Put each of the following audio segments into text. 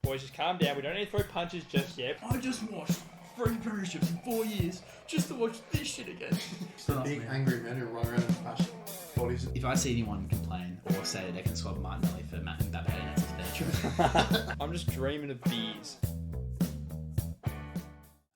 Boys, just calm down. We don't need to throw punches just yet. I just watched 3 premierships in 4 years just to watch this shit again. The big angry men who run around and smash bodies. If I see anyone complain or say that they can swap Martinelli for Matt and Mbappe, that's their truth. I'm just dreaming of beers.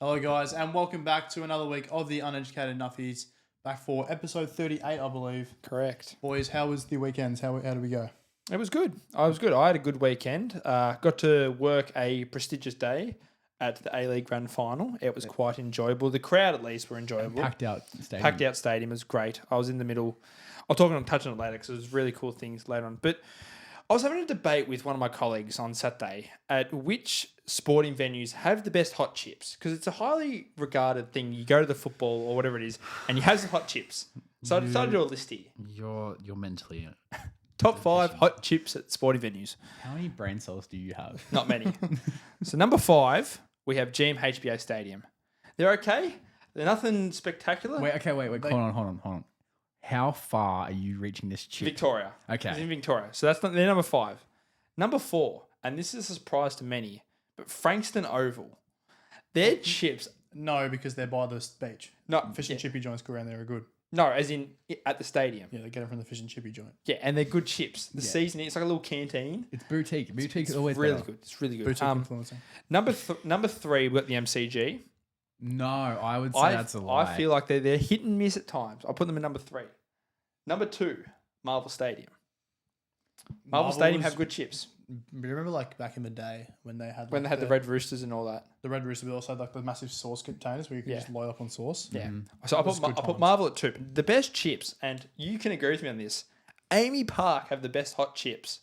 Hello, guys, and welcome back to another week of the Uneducated Nuffies. Back for episode 38, I believe. Correct. Boys, how was the weekends? How did we go? It was good. I had a good weekend. Got to work a prestigious day at the A-League Grand Final. It was quite enjoyable. The crowd, at least, were enjoyable. Packed out stadium. Packed out stadium was great. I was in the middle. I'll touch on it later because it was really cool things later on. But I was having a debate with one of my colleagues on Saturday at which sporting venues have the best hot chips, because it's a highly regarded thing. You go to the football or whatever it is and you have some hot chips. So I decided to do a list here. You're mentally... Top 5 hot chips at sporting venues. How many brain cells do you have? Not many. So number 5, we have GMHBA Stadium. They're okay. They're nothing spectacular. Wait. Hold on. How far are you reaching this chip? Victoria. Okay. It's in Victoria. So they're number 5. Number 4, and this is a surprise to many, but Frankston Oval. Their chips... No, because they're by the beach. No, Fish and chippy joints go around there are good. No, as in at the stadium. Yeah, they get them from the fish and chippy joint. Yeah, and they're good chips. The seasoning, it's like a little canteen. It's boutique. Boutique is always really better. good. It's really good. Boutique influencing. Number 3, we've got the MCG. No, I would say that's a lie. I feel like they're hit and miss at times. I'll put them in number 3. Number 2, Marvel Stadium. Marvel Stadium have good chips. Remember, like back in the day when they had The Red Roosters and all that. The Red Rooster, we also had like the massive sauce containers where you could just load up on sauce. Yeah. So I put Marvel at 2. The best chips, and you can agree with me on this. Amy Park have the best hot chips.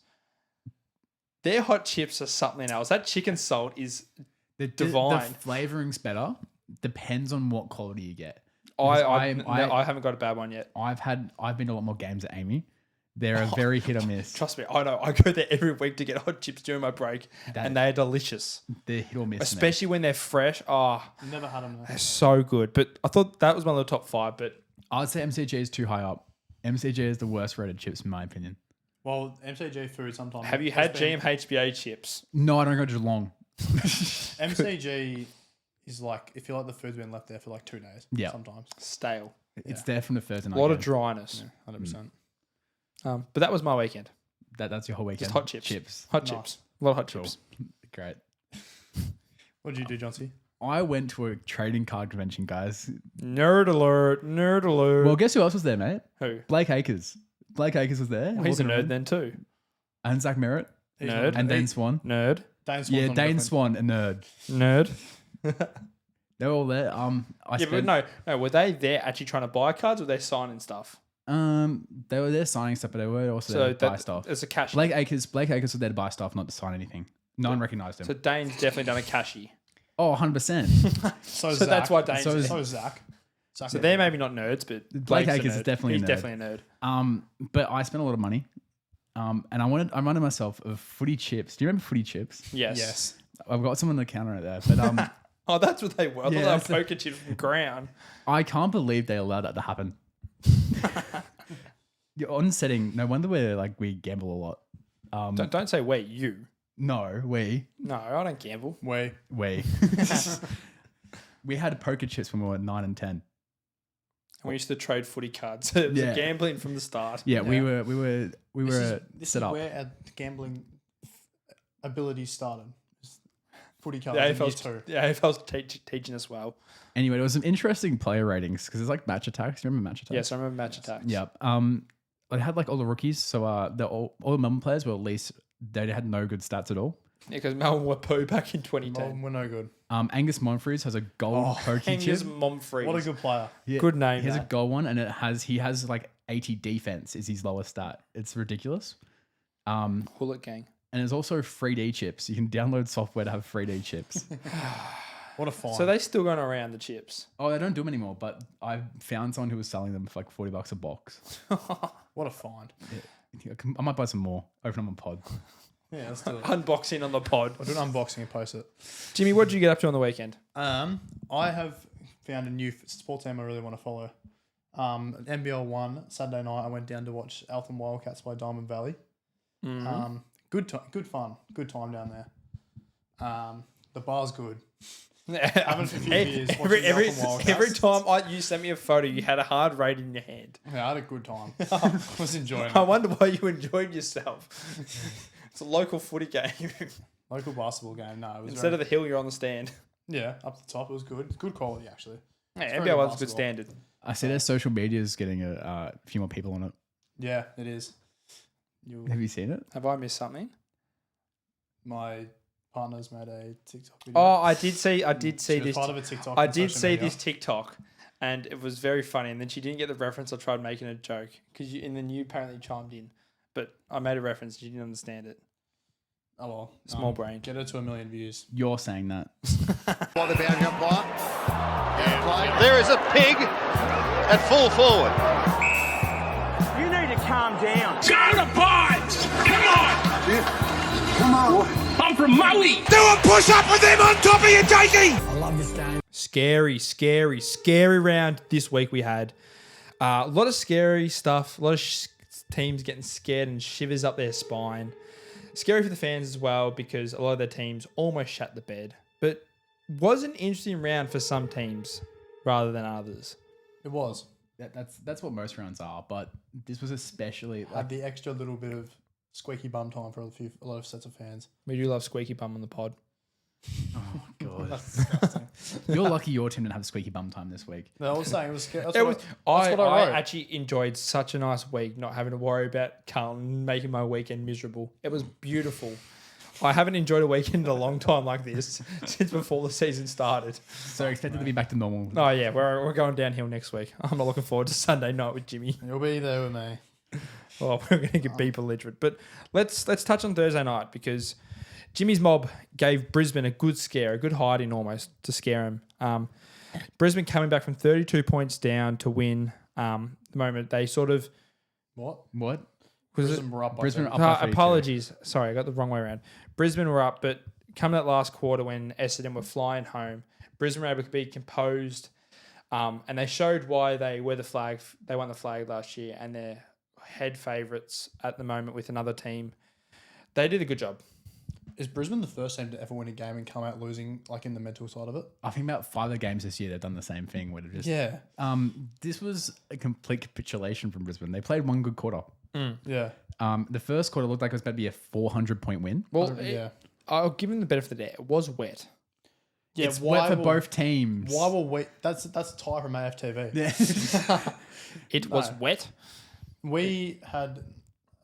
Their hot chips are something else. That chicken salt is divine. The flavorings better. Depends on what quality you get. I haven't got a bad one yet. I've been to a lot more games at Amy. They're a very hit or miss. Trust me, I know. I go there every week to get hot chips during my break, and they are delicious. They're hit or miss, especially when they're fresh. Oh, Never had them. they're so good. But I thought that was one of the top 5. But I'd say MCG is too high up. MCG is the worst rated chips in my opinion. Well, MCG food sometimes. have you had GMHBA chips? No, I don't go to Geelong. MCG is like, if you like the food's been left there for like 2 days. Yeah. Sometimes. Stale. It's there from the Thursday night. A lot of dryness. Yeah, 100%. But that was my weekend. That's your whole weekend. Just hot chips. Chips. Chips. A lot of hot chips. Great. What did you do, Johnsy? I went to a trading card convention, guys. Nerd alert. Nerd alert. Well, guess who else was there, mate? Who? Blake Akers. Blake Akers was there. Well, he's a walking nerd around. then too. And Zach Merritt. Nerd. And Dane Swan. Nerd. Dane Swan's Yeah, on Dane different- Swan, a nerd. Nerd. They were all there. But no. Were they there actually trying to buy cards, or were they signing stuff? They were there signing stuff, but they were also there to buy stuff. It's a cash. Blake Akers was there to buy stuff, not to sign anything. No one recognised him. So Dane's definitely done a cashy. Oh, 100%. So So that's why Dane's So there. So is Zach. So they're maybe not nerds, but Blake Blake's a Akers is nerd. definitely a He's nerd. definitely a nerd. But I spent a lot of money. And I reminded myself of footy chips. Do you remember footy chips? Yes. I've got some on the counter right there. But Oh, that's what they were. I Yeah, thought they were poker chips from ground. I can't believe they allowed that to happen. You're on setting. No wonder we gamble a lot. Don't say we, you. No, we. No, I don't gamble. Way. We had poker chips when we were 9 and 10. And we used to trade footy cards. It was Yeah. gambling from the start. Yeah, we were This set is up. where our gambling abilities started. Footy The cards in year AFL's, 2. the AFL's teaching us well. Anyway, there was some interesting player ratings because there's like match attacks. You remember match attacks? Yes, I remember match attacks. Yep. They had like all the rookies, so all the Melbourne players were at least they had no good stats at all. Yeah, because Melbourne were poo back in 2010. Melbourne were no good. Angus Monfries has a gold pokey chip. Angus Momfrey. What a good player. Yeah, good name, He has a that. gold one, and he has like 80 defense is his lowest stat. It's ridiculous. Hullet gang. And there's also 3D chips. You can download software to have 3D chips. What a find. So they still going around the chips. Oh, they don't do them anymore, but I found someone who was selling them for like $40 a box. What a find. I might buy some more. Open them on pod. Yeah, let's do it. Unboxing on the pod. I'll do an unboxing and post it. Jimmy, what did you get up to on the weekend? I have found a new sports team I really want to follow. NBL 1, Saturday night, I went down to watch Eltham Wildcats by Diamond Valley. Mm-hmm. Good fun. Good time down there. The bar's good. Haven't for a few years. Every time you sent me a photo, you had a hard raid in your hand. Yeah, I had a good time. I was enjoying I it. wonder why you enjoyed yourself. It's a local footy game. Local basketball game. No, it was Instead of the hill, you're on the stand. yeah, up the top. It was good. Good quality, actually. Yeah, very NBL was good good standard. I see their social media is getting a few more people on it. Yeah, it is. Have you seen it? Have I missed something? My partner's made a TikTok video. Oh, I did see She was this. part of a TikTok. I on did social see media. this TikTok, and it was very funny. And then she didn't get the reference. I tried making a joke and then you apparently chimed in, but I made a reference. You didn't understand it. Oh well, Small brain. Get her to 1 million views. You're saying that. By the boundary umpire. There is a pig at full forward. You need to calm down. Go to Pines! Come on! I'm from Maui! Do a push-up with them on top of you, Jakey! Scary round this week we had. A lot of scary stuff. A lot of teams getting scared and shivers up their spine. Scary for the fans as well because a lot of their teams almost shat the bed. But was an interesting round for some teams rather than others. It was. That's what most rounds are, but this was especially Had the extra little bit of squeaky bum time for a lot of sets of fans. We do love Squeaky Bum on the pod. oh god. That's disgusting. You're lucky your team didn't have squeaky bum time this week. No, I was saying it was scary. That's It what was, I I wrote. actually enjoyed such a nice week, not having to worry about Carlton making my weekend miserable. It was beautiful. I haven't enjoyed a weekend in a long time like this since before the season started. So expected to be back to normal. Oh yeah, we're going downhill next week. I'm not looking forward to Sunday night with Jimmy. You'll be there with me. Oh, we're going to be belligerent. But let's touch on Thursday night because Jimmy's mob gave Brisbane a good scare, a good hiding almost to scare him. Brisbane coming back from 32 points down to win. The moment they sort of What? What? was Brisbane were up by Brisbane 10. up by 32. apologies. Sorry, I got the wrong way around. Brisbane were up, but come that last quarter when Essendon were flying home, Brisbane were able to be composed, and they showed why they were the flag. They won the flag last year, and they're head favourites at the moment with another team. They did a good job. Is Brisbane the first team to ever win a game and come out losing, like in the mental side of it? I think about 5 of the games this year they've done the same thing. Where they've just Yeah. This was a complete capitulation from Brisbane. They played one good quarter. Yeah. The first quarter looked like it was about to be a 400-point win. Well, Yeah. I'll give them the benefit of the doubt. It was wet. Yeah, It's wet for both teams. Why will we? That's a tie from AFTV. It was wet. We had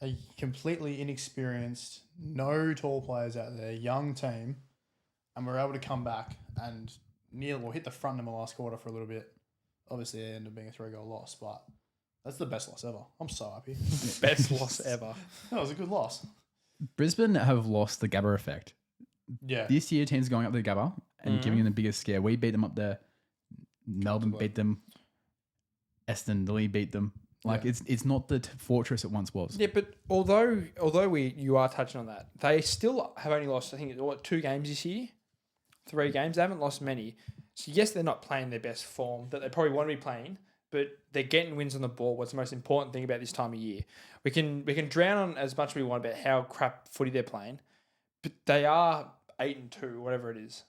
a completely inexperienced, no tall players out there, young team, and we were able to come back and hit the front in the last quarter for a little bit. Obviously, it ended up being a 3-goal loss, but that's the best loss ever. I'm so happy. Best loss ever. That was a good loss. Brisbane have lost the Gabba effect. Yeah. This year, teams going up to the Gabba and giving them the biggest scare. We beat them up there. Melbourne beat them. Essendon Lily beat them. Like it's not the fortress it once was. Yeah, but although you are touching on that, they still have only lost, I think, 2 games this year? 3 games. They haven't lost many. So yes, they're not playing their best form that they probably want to be playing, but they're getting wins on the ball. What's the most important thing about this time of year? We can drown on as much as we want about how crap footy they're playing, but they are 8-2, whatever it is.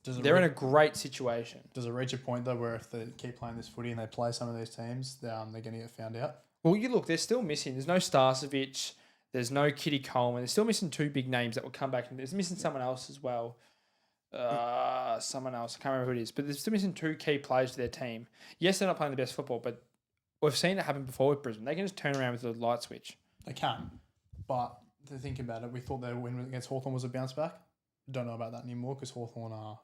They're in a great situation. Does it reach a point though where if they keep playing this footy and they play some of these teams, they're going to get found out? Well, you look, they're still missing. There's no Starcevic. There's no Kitty Coleman. They're still missing 2 big names that will come back. And there's missing someone else as well. Someone else. I can't remember who it is. But they're still missing 2 key players to their team. Yes, they're not playing the best football, but we've seen it happen before with Brisbane. They can just turn around with a light switch. They can, but to think about it, we thought their win against Hawthorn was a bounce back. Don't know about that anymore because Hawthorn are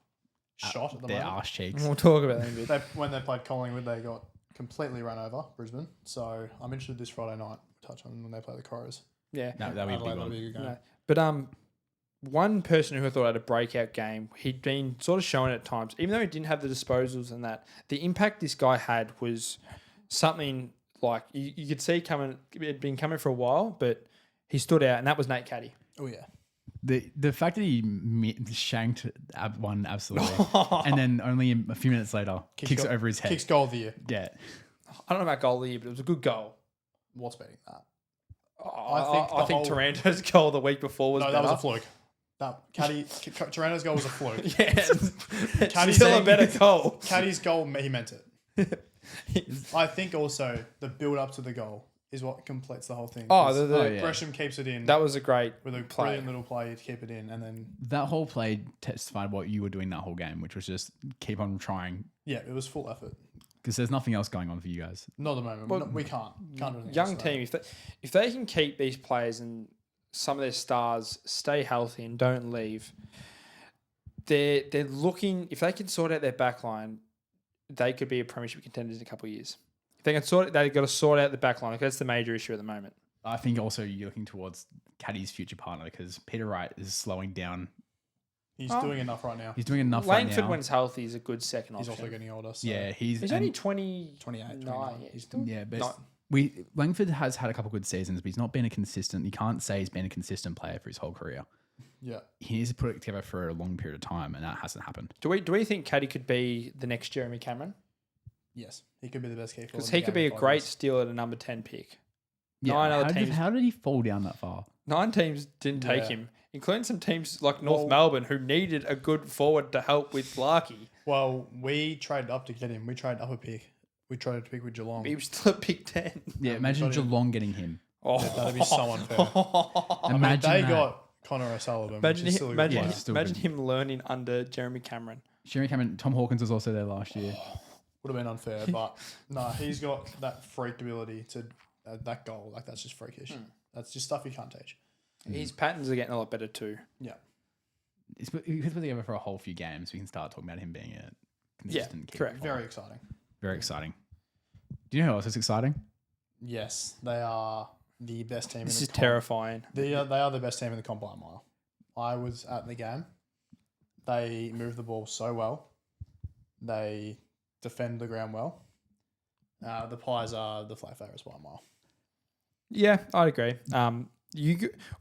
shot at the Their moment. arse cheeks. We'll talk about that in a bit. When they played Collingwood, they got completely run over, Brisbane. So I'm interested this Friday night to touch on when they play the Crows. Yeah. That'd be a big Adelaide, that'll one. be a good game. No. But one person who I thought had a breakout game, he'd been sort of showing at times, even though he didn't have the disposals and that, the impact this guy had was something like you could see coming. It had been coming for a while, but he stood out, and that was Nate Caddy. Oh yeah, The fact that he shanked one absolutely, and then only a few minutes later kicks it over his head. Kicks goal of the year. Yeah, I don't know about goal of the year, but it was a good goal. What's betting that? I think Taranto's goal the week before was No, better. that was a fluke. That Torano's goal was a fluke. Yeah. Caddy's Still a saying- better goal. Caddy's goal, he meant it. I think also the build up to the goal is what completes the whole thing. Oh, 'Cause yeah. Gresham keeps it in That was a great with a play. brilliant little play to keep it in, and then That whole play testified what you were doing that whole game, which was just keep on trying yeah, it was full effort. because there's nothing else going on for you guys. Not at the moment. Well, we can't do anything Young else, team, if they can keep these players and some of their stars stay healthy and don't leave, they're looking. If they can sort out their back line, they could be a premiership contender in a couple of years. If they can sort it, they've got to sort out the back line. That's the major issue at the moment. I think also you're looking towards Caddy's future partner because Peter Wright is slowing down. He's doing enough right now. He's doing enough right Langford, now. when he's healthy, is a good second He's option. also getting older. So Yeah, He's only 28, 29. Yeah, he's still yeah, but not. Langford has had a couple good seasons, but he's not been a consistent. You can't say he's been a consistent player for his whole career. Yeah. He needs to put it together for a long period of time, and that hasn't happened. Do we think Caddy could be the next Jeremy Cameron? Yes. He could be the best kicker. Because he could be a great steal at a number 10 pick. Yeah, Nine other how teams. how did he fall down that far? 9 teams didn't take Yeah. him, including some teams like North Well- Melbourne who needed a good forward to help with Larky. Well, we traded up to get him. We traded up a pick. We traded to pick with Geelong. He was still at pick 10. Yeah, imagine got him. Geelong getting him. Oh, That'd be so unfair. Imagine they that. got Connor O'Sullivan. Imagine, which is him, still a good imagine, player. him, Still imagine good. him learning under Jeremy Cameron. Jeremy Cameron, Tom Hawkins was also there last year. Would have been unfair, but no, he's got that freak ability to that goal. Like that's just freakish. That's just stuff you can't teach. His patterns are getting a lot better too. Yeah. He's put together for a whole few games. We can start talking about him being a consistent kicker. correct. Very exciting. Very exciting. Do you know who else is exciting? Yes, they are the best team. This in is the comp. terrifying. They are the best team in the comp by a mile. I was at the game. They move the ball so well. They defend the ground well. The Pies are the flat favourites by a mile. Yeah, I'd agree.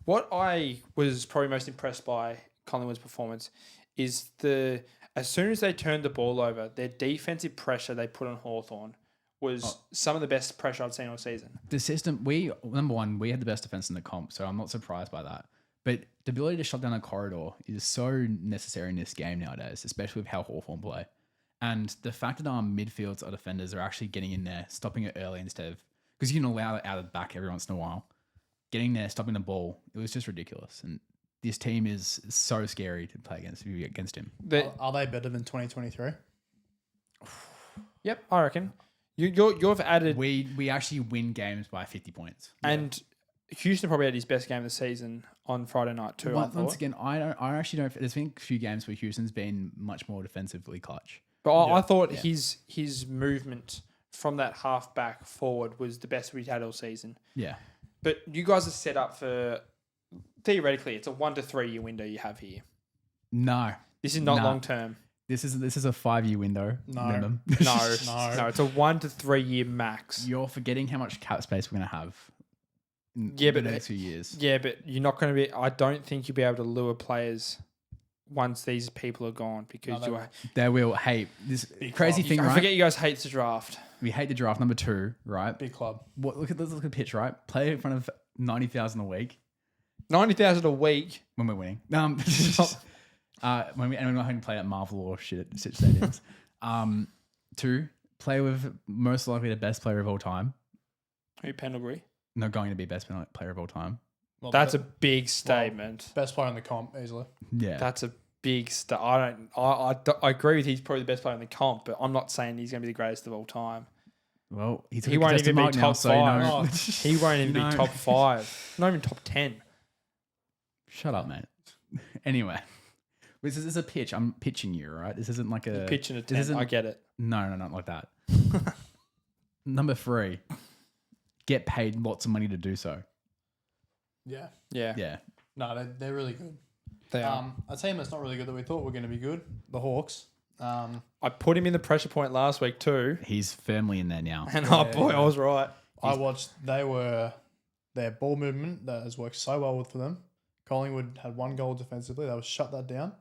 What I was probably most impressed by Collingwood's performance is as soon as they turned the ball over, their defensive pressure they put on Hawthorn was some of the best pressure I've seen all season. The system, number one, we had the best defense in the comp, so I'm not surprised by that. But the ability to shut down a corridor is so necessary in this game nowadays, especially with how Hawthorn play. And the fact that our midfields, our defenders are actually getting in there, stopping it early instead of, because you can allow it out of the back every once in a while, getting there, stopping the ball, it was just ridiculous. And this team is so scary to play against him. Are they better than 2023? Yep, I reckon. You've added, We actually win games by 50 points. and Houston probably had his best game of the season on Friday night too. I thought. Once again, I actually don't. There's been a few games where Houston's been much more defensively clutch. But I thought his movement from that half back forward was the best we'd had all season. Yeah. But you guys are set up for, theoretically, it's a 1 to 3 year window you have here. No. This is not Nah. long term. This is a 5-year window. No. Minimum. No, No. no, it's a 1 to 3 year max. You're forgetting how much cap space we're going to have. Yeah, in but the next few years. Yeah, but you're not going to be. I don't think you'll be able to lure players once these people are gone because they you won't. are. They will. Hey, this crazy club. thing, I right? forget you guys hate the draft. We hate the draft number 2, right? Big club. Let's look at the pitch, right? Play in front of 90,000 a week 90,000 a week. when we're winning. When we're not having to play at Marvel or shit at such stadiums. 2, play with most likely the best player of all time. Who Pendlebury? Not going to be best player of all time. Well, That's a the big statement. best player in the comp easily. Yeah. That's a big I agree with he's probably the best player in the comp, but I'm not saying he's going to be the greatest of all time. Well, he's He won't even be top 5. know. He won't even No. be top 5. Not even top 10. Shut up, mate. Anyway, this is a pitch. I'm pitching you, right? This isn't like a Pitching a this 10. isn't- I get it. No, not like that. Number 3, get paid lots of money to do so. Yeah. Yeah. Yeah. No, they're really good. They are. A team that's not really good that we thought were going to be good, the Hawks. I put him in the pressure point last week too. He's firmly in there now. And oh boy, I was right. I watched, their ball movement that has worked so well for them. Collingwood had 1 goal defensively. They was shut that down.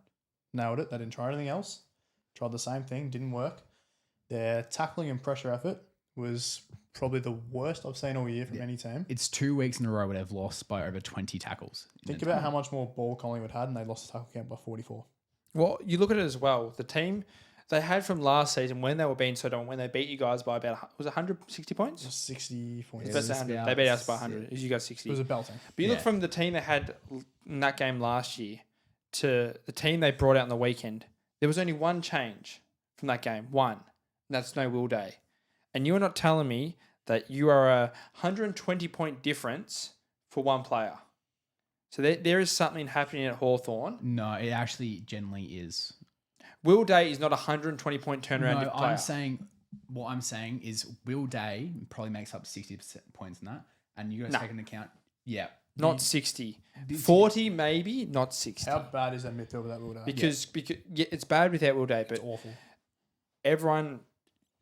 Nailed it. They didn't try anything else. Tried the same thing. Didn't work. Their tackling and pressure effort was probably the worst I've seen all year from any team. It's 2 weeks in a row where they've lost by over 20 tackles. Think about how much more ball Collingwood had, and they lost the tackle count by 44. Well, you look at it as well. The team they had from last season when they were being so dominant, when they beat you guys by about was it 160 points? 60 points. That's 100. They beat us by 100. You got 60. It was a belting. But you look from the team they had in that game last year to the team they brought out on the weekend. There was only one change from that game. One. And that's no Will Day. And you're not telling me that you are a 120-point difference for one player. So there is something happening at Hawthorn. No, it actually generally is. Will Day is not a 120-point turnaround No, player. What I'm saying is Will Day probably makes up 60% points in that. And you got to take into account, Not 60. 40 maybe, not 60. How bad is that midfield without Will Day? Because it's bad without Will Day, but It's awful. everyone,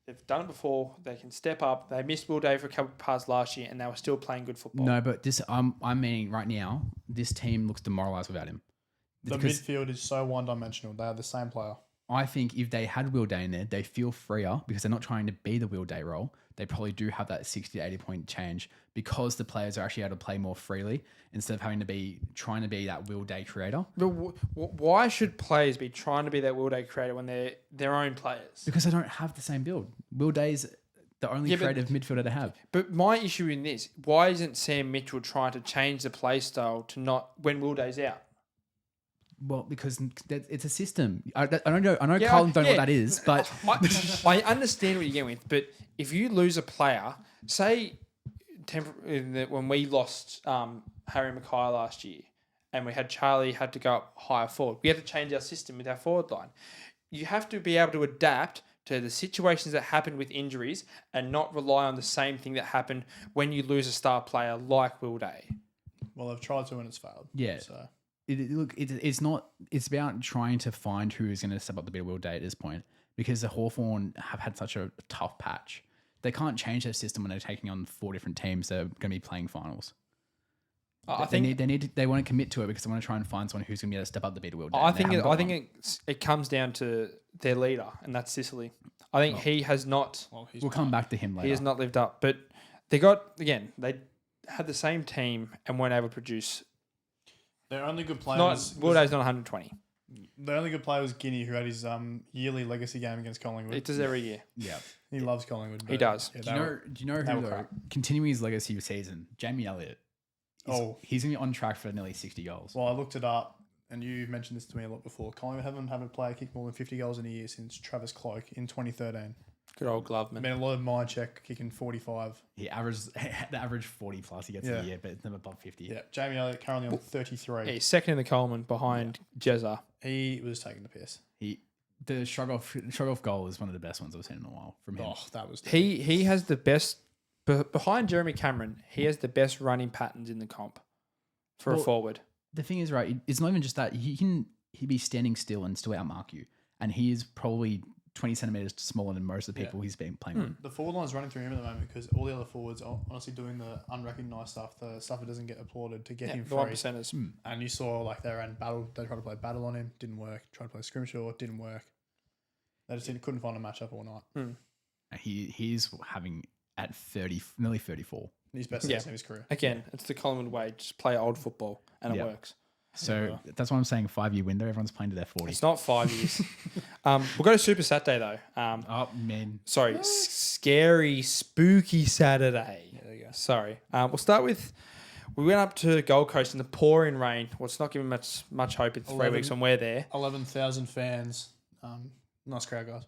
they've done it before. They can step up. They missed Will Day for a couple of parts last year, and they were still playing good football. No, but this I'm meaning right now, this team looks demoralised without him. The Because midfield is so one-dimensional. They have the same player. I think if they had Will Day in there, they feel freer because they're not trying to be the Will Day role. They probably do have that 60 to 80 point change because the players are actually able to play more freely instead of having to be trying to be that Will Day creator. But why should players be trying to be that Will Day creator when they're their own players? Because they don't have the same build. Will Day's the only creative midfielder to have. But my issue in this, why isn't Sam Mitchell trying to change the play style to not when Will Day's out? Well, because it's a system. I know Carlton don't know what that is, but I understand what you're getting with. But if you lose a player, say when we lost Harry Mackay last year, and we had Charlie had to go up higher forward, we had to change our system with our forward line. You have to be able to adapt to the situations that happen with injuries and not rely on the same thing that happened when you lose a star player like Will Day. Well, they've tried to and it's failed. Yeah. So It's not. It's about trying to find who is going to step up the bit of Will Day at this point because the Hawthorn have had such a tough patch. They can't change their system when they're taking on 4 different teams that are going to be playing finals. They want to commit to it because they want to try and find someone who's going to be able to step up the bit of Will Day. I think it comes down to their leader, and that's Sicily. I think he has not. We'll come back to him later. He has not lived up, but they had the same team and weren't able to produce. their only good player Will Day's not 120. the only good player was Guinea, who had his yearly legacy game against Collingwood. It does every year. Yeah. He loves Collingwood. He does. Yeah, Do you know they who were though? crap. Continuing his legacy season, Jamie Elliott. He's going to be on track for nearly 60 goals. Well, I looked it up, and you mentioned this to me a lot before. Collingwood haven't had a player kick more than 50 goals in a year since Travis Cloak in 2013. Good old Gloveman. Been a lot of mind check kicking 45. He averages the average 40 plus he gets a year, but it's never above 50. Yeah, Jamie Elliott currently on 33. Yeah, he's second in the Coleman behind Jezza. He was taking the piss. The shrug off goal is one of the best ones I've seen in a while from him. Oh, that was He has the best behind Jeremy Cameron. He has the best running patterns in the comp for a forward. The thing is, right, it's not even just that. He'd be standing still and still outmark you. And he is probably 20 centimeters smaller than most of the people he's been playing with. The forward line's running through him at the moment because all the other forwards are honestly doing the unrecognised stuff, the stuff that doesn't get applauded to get him The free. 1%ers. And you saw like they ran battle. They tried to play battle on him, didn't work. Tried to play scrimshaw, didn't work. They just couldn't find a matchup all night. He's having at 30, nearly 34. His best season of his career. Again, it's the Collingwood way. Just play old football and it works. So that's why I'm saying 5-year window. Everyone's playing to their 40. It's not 5 years. We'll go to Super Saturday though. Oh, man. Sorry, scary, spooky Saturday. Yeah, there you go. Sorry. We'll start with. We went up to Gold Coast in the pouring rain. Well, it's not giving much hope in 3 weeks when we're there. 11,000 fans. Nice crowd, guys.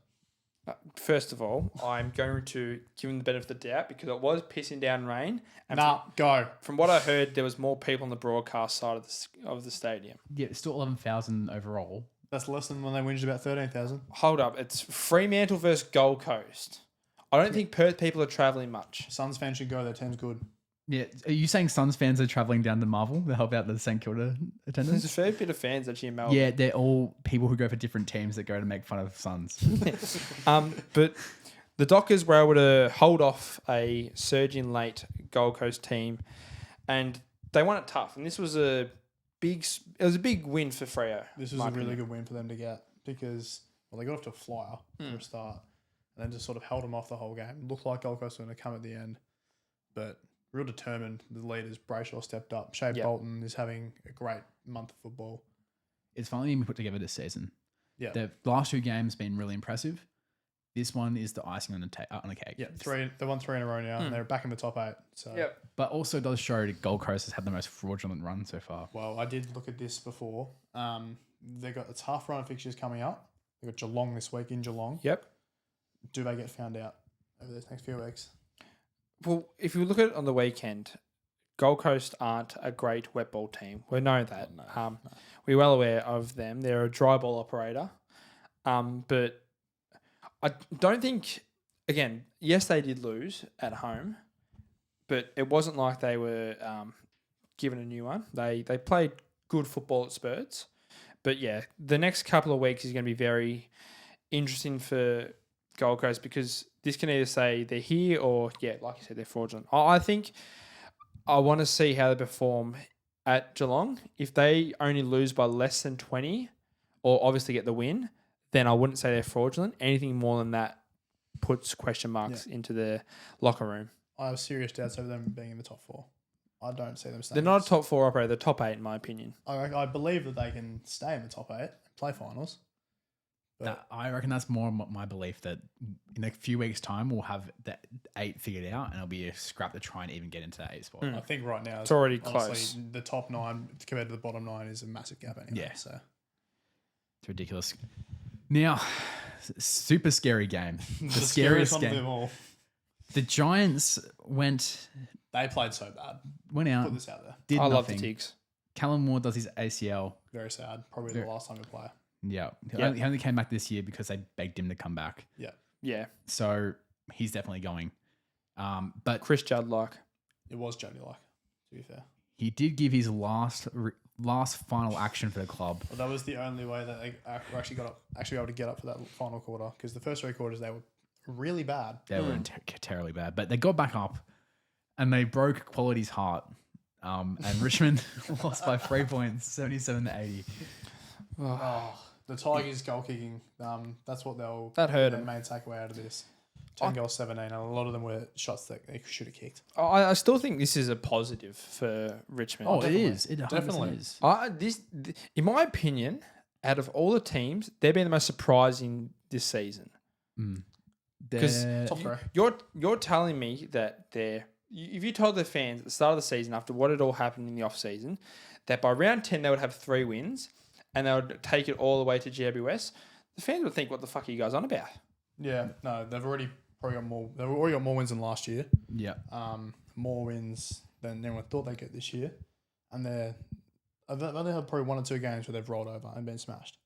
First of all, I'm going to give him the benefit of the doubt because it was pissing down rain. And Go. From what I heard, there was more people on the broadcast side of the stadium. Yeah, it's still 11,000 overall. That's less than when they whinged about 13,000. Hold up. It's Fremantle versus Gold Coast. I don't think Perth people are travelling much. Suns fans should go. Their team's good. Yeah, are you saying Suns fans are travelling down to Marvel to help out the St Kilda There's a attendance? fair bit of fans actually in Melbourne. Yeah, they're all people who go for different teams that go to make fun of Suns. But the Dockers were able to hold off a surging late Gold Coast team, and they won it tough. And this was a big win for Freo. This was a really good win for them to get because they got off to a flyer for a start. and then just sort of held them off the whole game. Looked like Gold Coast were going to come at the end, but real determined. The leaders, Brayshaw stepped up. Shea Bolton is having a great month of football. It's finally been put together this season. Yeah. The last 2 games been really impressive. This one is the icing on the cake. Yeah, they won 3 in a row now, and they're back in the top 8. So, But also does show that Gold Coast has had the most fraudulent run so far. well, I did look at this before. It's half run of fixtures coming up. They got Geelong this week in Geelong. Yep. Do they get found out over these next few weeks? Well, if you look at it on the weekend, Gold Coast aren't a great wet ball team. We know that. We're well aware of them. They're a dry ball operator. But I don't think, again, yes, they did lose at home, but it wasn't like they were given a new one. They played good football at spurts. But yeah, the next couple of weeks is going to be very interesting for Gold Coast because this can either say they're here or, like you said, they're fraudulent. I think I want to see how they perform at Geelong. If they only lose by less than 20 or obviously get the win, then I wouldn't say they're fraudulent. Anything more than that puts question marks into the locker room. I have serious doubts over them being in the top 4. I don't see them staying. They're not a top 4 operator. They're top 8 in my opinion. I believe that they can stay in the top 8 and play finals. But I reckon that's more my belief that in a few weeks' time we'll have the 8 figured out and it'll be a scrap to try and even get into that 8 spot. I think right now it's already honestly, close. The top 9 compared to the bottom 9 is a massive gap anyway. Yeah. So It's ridiculous. Now, super scary game. The scariest scariest one of game. them all. The Giants went They played so bad. out, Put this out there. did I nothing. love the Tigs. Callum Moore does his ACL. Very sad. Probably the last time we play. Yeah. Yeah. He only came back this year because they begged him to come back. Yeah. Yeah. So he's definitely going. But Chris Judd like. It was Jody like, to be fair. he did give his last final action for the club. Well, that was the only way that they were actually able to get up for that final quarter because the first 3 quarters they were really bad. They were terribly bad, but they got back up and they broke Quality's heart. And Richmond lost by 3 points, 77-80. The Tigers goal kicking, that's what That hurt the him. main takeaway out of this. 10 goals, 17, and a lot of them were shots that they should have kicked. I still think this is a positive for Richmond. Oh, it is. It Definitely. definitely is. In my opinion, out of all the teams, they've been the most surprising this season. Because They're- Top row. you're telling me that if you told the fans at the start of the season, after what had all happened in the off season, that by round 10 they would have 3 wins and they would take it all the way to GWS, the fans would think, "What the fuck are you guys on about?" Yeah, no, they've already got more wins than last year. Yeah. More wins than anyone thought they'd get this year. And they've only had probably 1 or 2 games where they've rolled over and been smashed.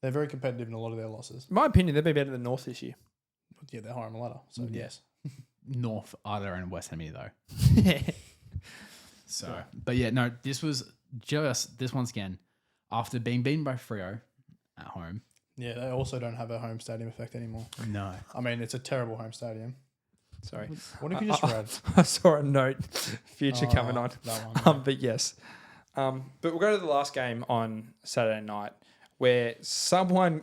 They're very competitive in a lot of their losses. In my opinion, they've been better than North this year. Yeah, they're higher on the ladder. So, yes. North are their own worst enemy, though. So, but yeah, no, this was just this once again after being beaten by Freo at home. Yeah, they also don't have a home stadium effect anymore. No, I mean, it's a terrible home stadium. Sorry. What have you just read? I saw a note, future coming on. That one. But yes. But we'll go to the last game on Saturday night where someone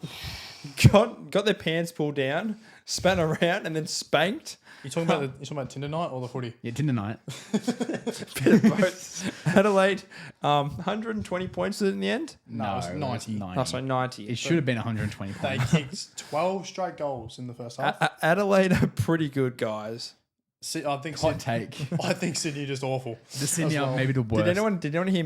got their pants pulled down, span around, and then spanked. You talking about Tinder night or the footy? yeah, Tinder night. Bit of both. Adelaide, 120 points in the end. No, it was 90. Oh, sorry, 90. It should have been 120 They points. kicked 12 straight goals in the first half. Adelaide are pretty good, guys. I think Hot take. I think Sydney are just awful. The Sydney As are well. maybe the worst. Did anyone hear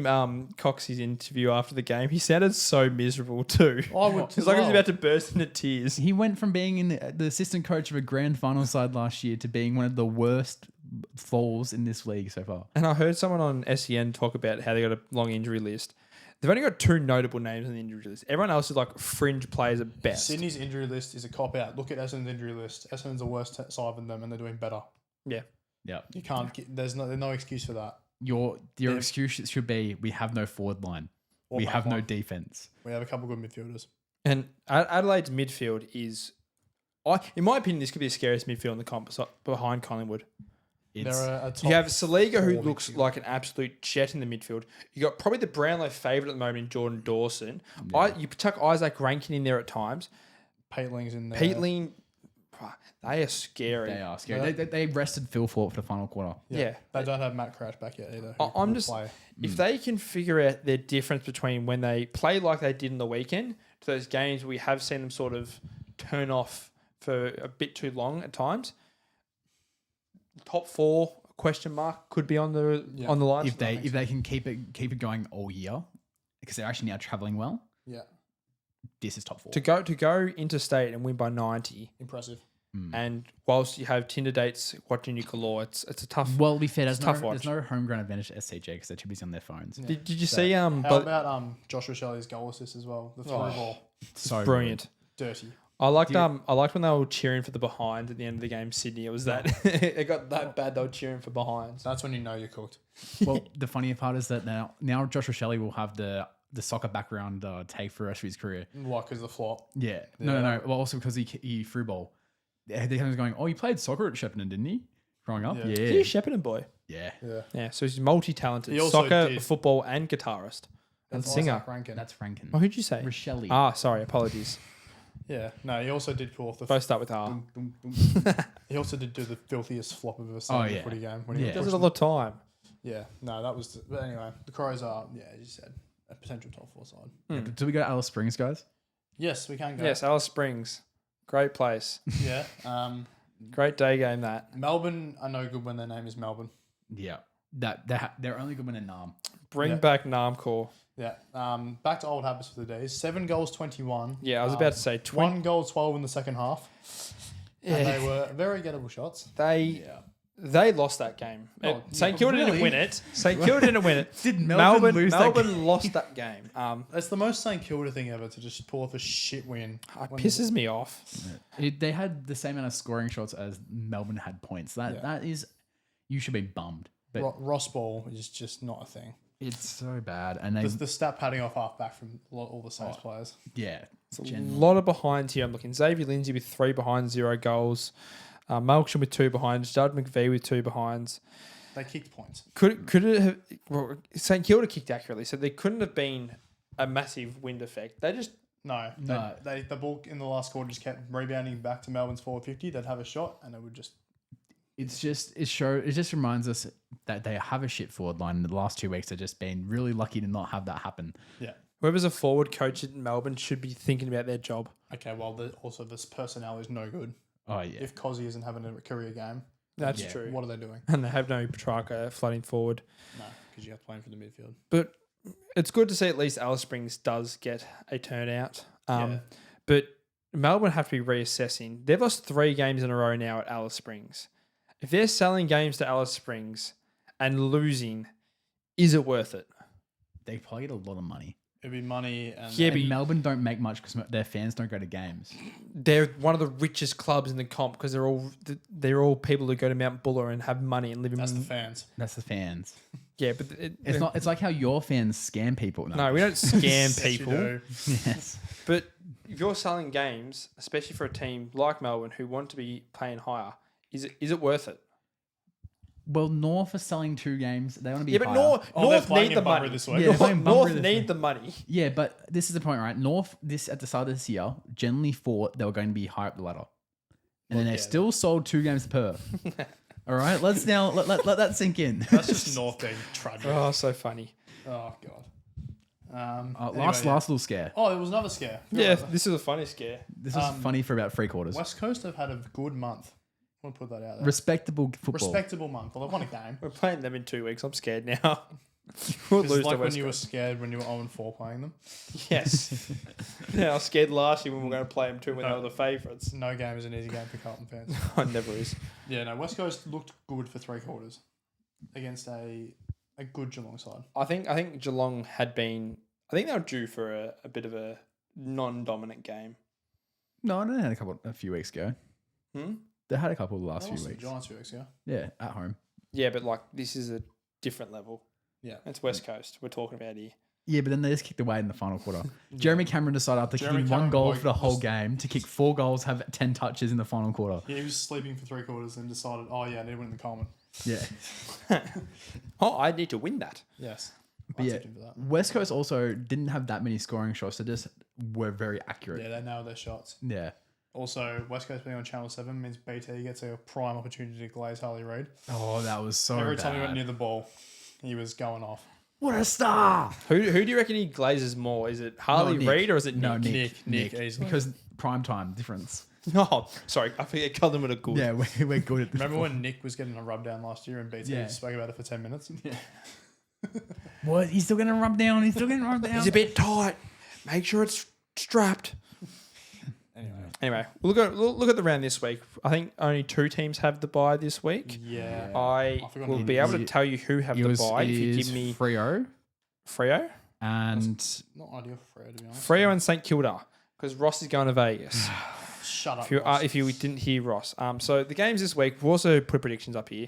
Coxey's interview after the game? He sounded so miserable too. I would It's like he was about to burst into tears. He went from being in the assistant coach of a grand final side last year to being one of the worst falls in this league so far. And I heard someone on SEN talk about how they got a long injury list. They've only got 2 notable names on the injury list. Everyone else is like fringe players at best. Sydney's injury list is a cop out. Look at Essendon's injury list. Essendon's the worst side than them, and they're doing better. Yeah. Yeah. You can't. There's no excuse for that. Your excuse should be we have no forward line. Or We back have no line. defense. We have a couple good midfielders. And Adelaide's midfield is, in my opinion, this could be the scariest midfield in the comp behind Collingwood. It's, They're a top You have Saliga, who 4 looks midfield. like an absolute jet in the midfield. You got probably the Brownlow favourite at the moment in Jordan Dawson. You chuck Isaac Rankin in there at times. Pateling's in there. Peatling, They are scary. They are scary. They rested Phil Fort for the final quarter. Yeah. They don't have Matt Crouch back yet either. I'm just if they can figure out their difference between when they play like they did in the weekend to those games we have seen them sort of turn off for a bit too long at times. Top 4 question mark could be on the line If they can keep it going all year, because they're actually now traveling well. Yeah. This is top 4. to go interstate and win by 90. Impressive. And whilst you have Tinder dates watching you galore, it's a tough. Well, to be fair, there's tough watch. no homegrown advantage to SCG because they're too busy on their phones. Yeah. Did you see How about Josh Rochele's goal assist as well? The through ball. So brilliant? Dirty. I liked when they were cheering for the behind at the end of the game. Sydney, it was that it got that bad. They were cheering for behinds. That's when you know you're cooked. Well, the funny part is that now Josh Rochelle will have the soccer background take for the rest of his career. Why? Because of the flop. Yeah. No. Well, also because he threw ball. They're going, oh, he played soccer at Shepparton, didn't he? Growing up? Yeah. He's a Shepparton boy. Yeah. Yeah, so he's multi-talented. He also Soccer, did- football, and guitarist. And singer. Isaac Rankin. That's Franken. Oh, who'd you say? Rochelle. Ah, sorry, apologies. Yeah. No, he also did pull off the... Both start with R. He also did do the filthiest flop I've ever seen in a footy game. When he Yeah. Does it all the time. Yeah. No, that was... But anyway, the Crows are, as you said, a potential top 4 side. Do we go to Alice Springs, guys? Yes, we can go. Yes, Alice Springs. Great place. Yeah. Great day game, that. Melbourne are no good when their name is Melbourne. Yeah. They're only good when they're Nam. Bring back Namcor. Yeah. Back to old habits for the days. 7 goals, 21. Yeah, I was about to say 20. 1 goal, 12 in the second half. And they were very gettable shots. They lost that game. St Kilda didn't really? win it. St Kilda didn't win it. Did Melbourne lose that Melbourne lost that game. That's the most St Kilda thing ever, to just pull off a shit win. It pisses me off. They had the same amount of scoring shots as Melbourne had points. That is, you should be bummed. But Ross Ball is just not a thing. it's so bad. And they, The stat padding off half back from all the Saints players. yeah. A lot of behinds here. I'm looking. Xavier Lindsay with 3 behinds, 0 goals. Malcolm with 2 behinds. Judd McVee with 2 behinds. They kicked points. Could it have? Well, St Kilda kicked accurately, so there couldn't have been a massive wind effect. They just No. The ball in the last quarter just kept rebounding back to Melbourne's 450. They'd have a shot and it would just... It just reminds us that they have a shit forward line. In the last 2 weeks, they've just been really lucky to not have that happen. Yeah. whoever's a forward coach in Melbourne should be thinking about their job. Okay, well, also this personnel is no good. Oh yeah. If Cozzy isn't having a career game, That's true. what are they doing? And they have no Petrarca flooding forward. No, because you have to play him for the midfield. But it's good to see at least Alice Springs does get a turnout. Yeah. But Melbourne have to be reassessing. They've lost 3 games in a row now at Alice Springs. If they're selling games to Alice Springs and losing, is it worth it? They probably get a lot of money. It'd be money and... Yeah, And Melbourne don't make much because their fans don't go to games. They're one of the richest clubs in the comp because they're all people who go to Mount Buller and have money and live in. That's the fans. That's the fans. Yeah, but It's not. It's like how your fans scam people. No, we don't scam Yes, you people. do. Yes. But if you're selling games, especially for a team like Melbourne who want to be playing higher, is it worth it? Well, North are selling 2 games. They want to be Yeah, but higher. North playing need the in Bunbury money. this week. Yeah, they're playing Bunbury North this need week. the money. Yeah, but this is the point, right? North, at the start of this year, generally thought they were going to be high up the ladder, and then they still sold 2 games per. All right, let's now let that sink in. That's just North being tragic. Oh, so funny. Oh, God. Last little scare. Oh, there was another scare. Yeah, this is a funny scare. This was funny for about 3 quarters. West Coast have had a good month. I want to put that out there. Respectable football. Respectable month. Well, they've won a game. We're playing them in 2 weeks. I'm scared now. We'll It's lose like to when West you were Coast. scared when you were 0-4 playing them. Yes. Yeah, I was scared last year when we were going to play them too when they were the favourites. No game is an easy game for Carlton fans. Oh, it never is. Yeah, no, West Coast looked good for 3 quarters against a good Geelong side. I think Geelong had been... I think they were due for a bit of a non-dominant game. No, I had a few weeks ago. Hmm? They had a couple the last They few lost to the weeks. Giants 2 weeks ago. Yeah, at home. Yeah, but like this is a different level. Yeah. It's West Coast we're talking about here. Yeah, but then they just kicked away in the final quarter. Jeremy Cameron decided after Jeremy kicking 1 Cameron, goal like, for the whole just- game to kick 4 goals, have 10 touches in the final quarter. Yeah, he was sleeping for 3 quarters and decided, oh, yeah, I need to win the Coleman. Yeah. Oh, I need to win that. Yes. But yeah, West Coast also didn't have that many scoring shots. They just were very accurate. Yeah, they nailed their shots. Yeah. Also, West Coast being on Channel 7 means BT gets a prime opportunity to glaze Harley Reid. Oh, that was so Every bad. time he went near the ball, he was going off. What a star! Who do you reckon he glazes more? Is it Harley Nick. Reid or is it Nick? No, Nick. Nick, easily. Because prime time difference. No, sorry, I forget Collingwood are good. Yeah, we're good at this. Remember when Nick was getting a rub down last year and BT Yeah. spoke about it for 10 minutes? Yeah. What? He's still getting rubbed down. He's still getting rubbed down. He's a bit tight. Make sure it's strapped. Anyway, look at the round this week. I think only 2 teams have the bye this week. Yeah. I forgot will who be it able to tell you who have the bye if you give me Freo Freo, and Not ideal for Freo, to be honest. Freo and St Kilda because Ross is going to Vegas. Shut up. If you didn't hear Ross, so the games this week, we've also put predictions up here.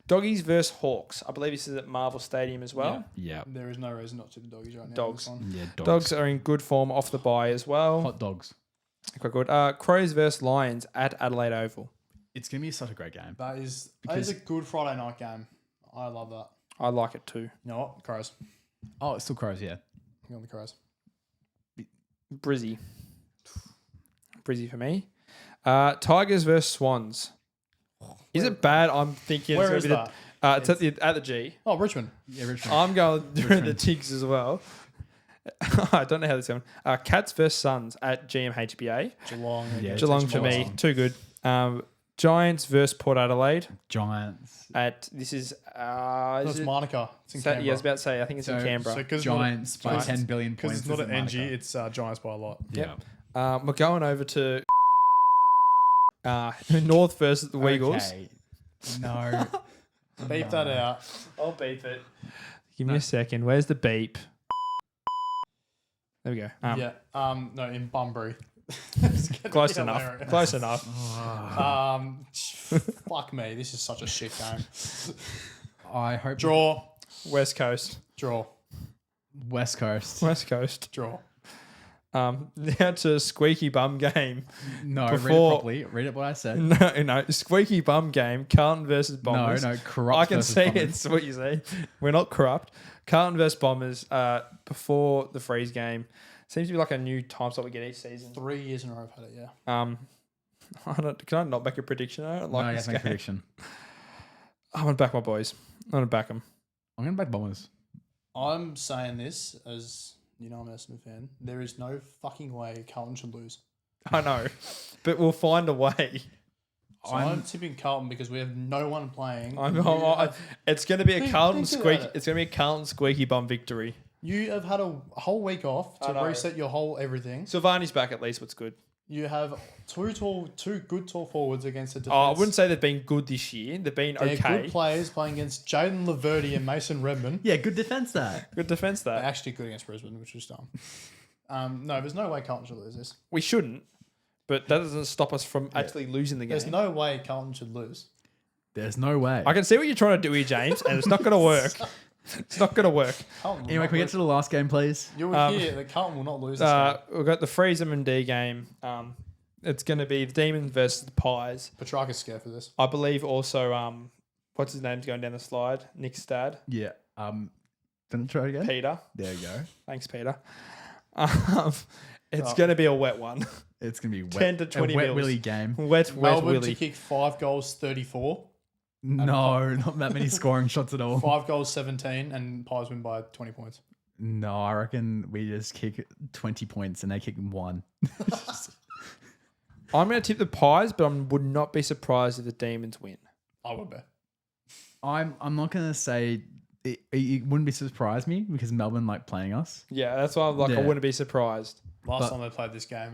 Doggies versus Hawks. I believe this is at Marvel Stadium as well. yeah, There is no reason not to the Doggies right now. Dogs. on this one. yeah, Dogs are in good form off the bye as well. hot dogs. Quite good. Crows versus Lions at Adelaide Oval. It's gonna be such a great game. That is Because- a good Friday night game. I love that. I like it too. You know what? Crows. Oh, it's still Crows, yeah. I'm on the Crows. Brizzy for me. Tigers versus Swans. Is it bad? I'm thinking Where it's is gonna be that? it's at the G. Oh, Richmond. Yeah, Richmond. I'm going during the Tigs as well. I don't know how this is going. Cats versus Suns at GMHBA. Geelong. Yeah, Geelong for me, too good. Giants versus Port Adelaide Giants. at this is That's it, Monica. It's in yeah, I Canberra. was about to say I think it's in Canberra. So 'cause Giants by Giants- 10 billion Because points. it's not is an NG, Monaco. it's Giants by a lot. Yeah. We're going over to North versus the Weagles. Okay. No. Beep that out. I'll beep it. Give me a second. Where's the beep? There we go. No, in Bunbury. Close Yeah, enough. hilarious. Close enough. Fuck me. This is such a shit game. I hope Draw. West Coast. Draw. West Coast. West Coast. Draw. Now to squeaky bum game. No, read it Before- properly. Read it what I said. No, squeaky bum game. Carlton versus Bombers. No, corrupt. I can versus see Bombers. it's what you say. We're not corrupt. Carlton versus Bombers. Before the freeze game. Seems to be like a new time slot we get each season. 3 years in a row I've had it, yeah. Can I not make a prediction? I don't like No, you this have to make a game. prediction. I'm gonna back my boys. I'm gonna back them. I'm going to back Bombers. I'm saying this as, you know, I'm an Essendon fan. There is no fucking way Carlton should lose. I know, but we'll find a way. So I'm tipping Carlton because we have no one playing. It's gonna be a Think- Carlton think squeaky. about it. It's gonna be a Carlton squeaky bum victory. You have had a whole week off I to know. reset your whole everything. Silvani's back at least. What's good? You have two good tall forwards against a defense. Oh, I wouldn't say they've been good this year. They've been They're okay. good players playing against Jaden Laverty and Mason Redmond. Yeah, good defense there. Good defense They're there. actually good against Brisbane, which was dumb. No, there's no way Carlton should lose this. We shouldn't, but that doesn't stop us from actually losing the game. There's no way Carlton should lose. There's no way. I can see what you're trying to do here, James, and it's not going to work. It's not going to work. Carlton will Anyway, not can we get lose. to the last game, please? You will hear that Carlton will not lose this game. We've got the Freezem and D game. It's going to be the Demons versus the Pies. Petrarca's scared for this. I believe also, what's his name's going down the slide? Nick's dad, Yeah. Then try it again. Peter. There you go. Thanks, Peter. It's going to be a wet one. It's going to be wet, 10 to 20 a wet mils. willy game. Wet Melbourne Willy. to kick 5 goals, 34. No, not that many scoring shots at all. 5 goals, 17, and Pies win by 20 points. No, I reckon we just kick 20 points and they kick 1. I'm going to tip the Pies, but I would not be surprised if the Demons win. I would bet. I'm not going to say it wouldn't be surprise me because Melbourne like playing us. Yeah, that's why I'm like, I Yeah. wouldn't be surprised. Last But- time they played this game,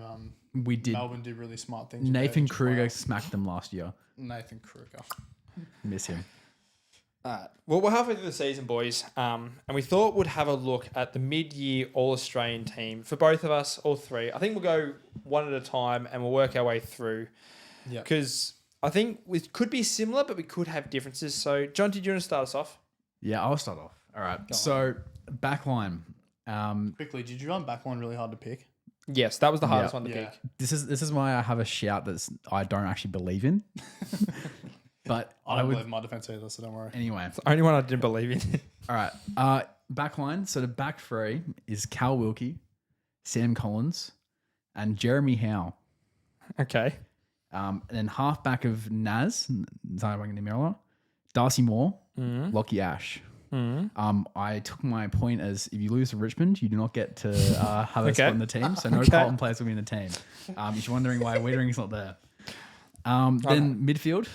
We did. Melbourne did really smart things. with Nathan their Kruger players. smacked them last year. Nathan Kruger. Miss him. Well, we're halfway through the season, boys, and we thought we'd have a look at the mid-year All-Australian team for both of us, all three. I think we'll go one at a time and we'll work our way through. Yeah. Because I think we could be similar, but we could have differences. So, John, did you want to start us off? Yeah, I'll start off. All right. So backline. Quickly, did you run backline really hard to pick? Yes, that was the hardest Yeah. one to Yeah. pick. This is why I have a shout that I don't actually believe in. But I don't believe in my defense either, so don't worry. anyway. The only one I didn't believe in. All right. Backline. So the back three is Cal Wilkie, Sam Collins, and Jeremy Howe. Okay. And then halfback of Naz, Zion Wanganimira, Darcy Moore, Lockie Ash. I took my point as if you lose to Richmond, you do not get to have a spot in the team. So no Carlton players will be in the team. If you're wondering why Wiedering's not there. Then midfield,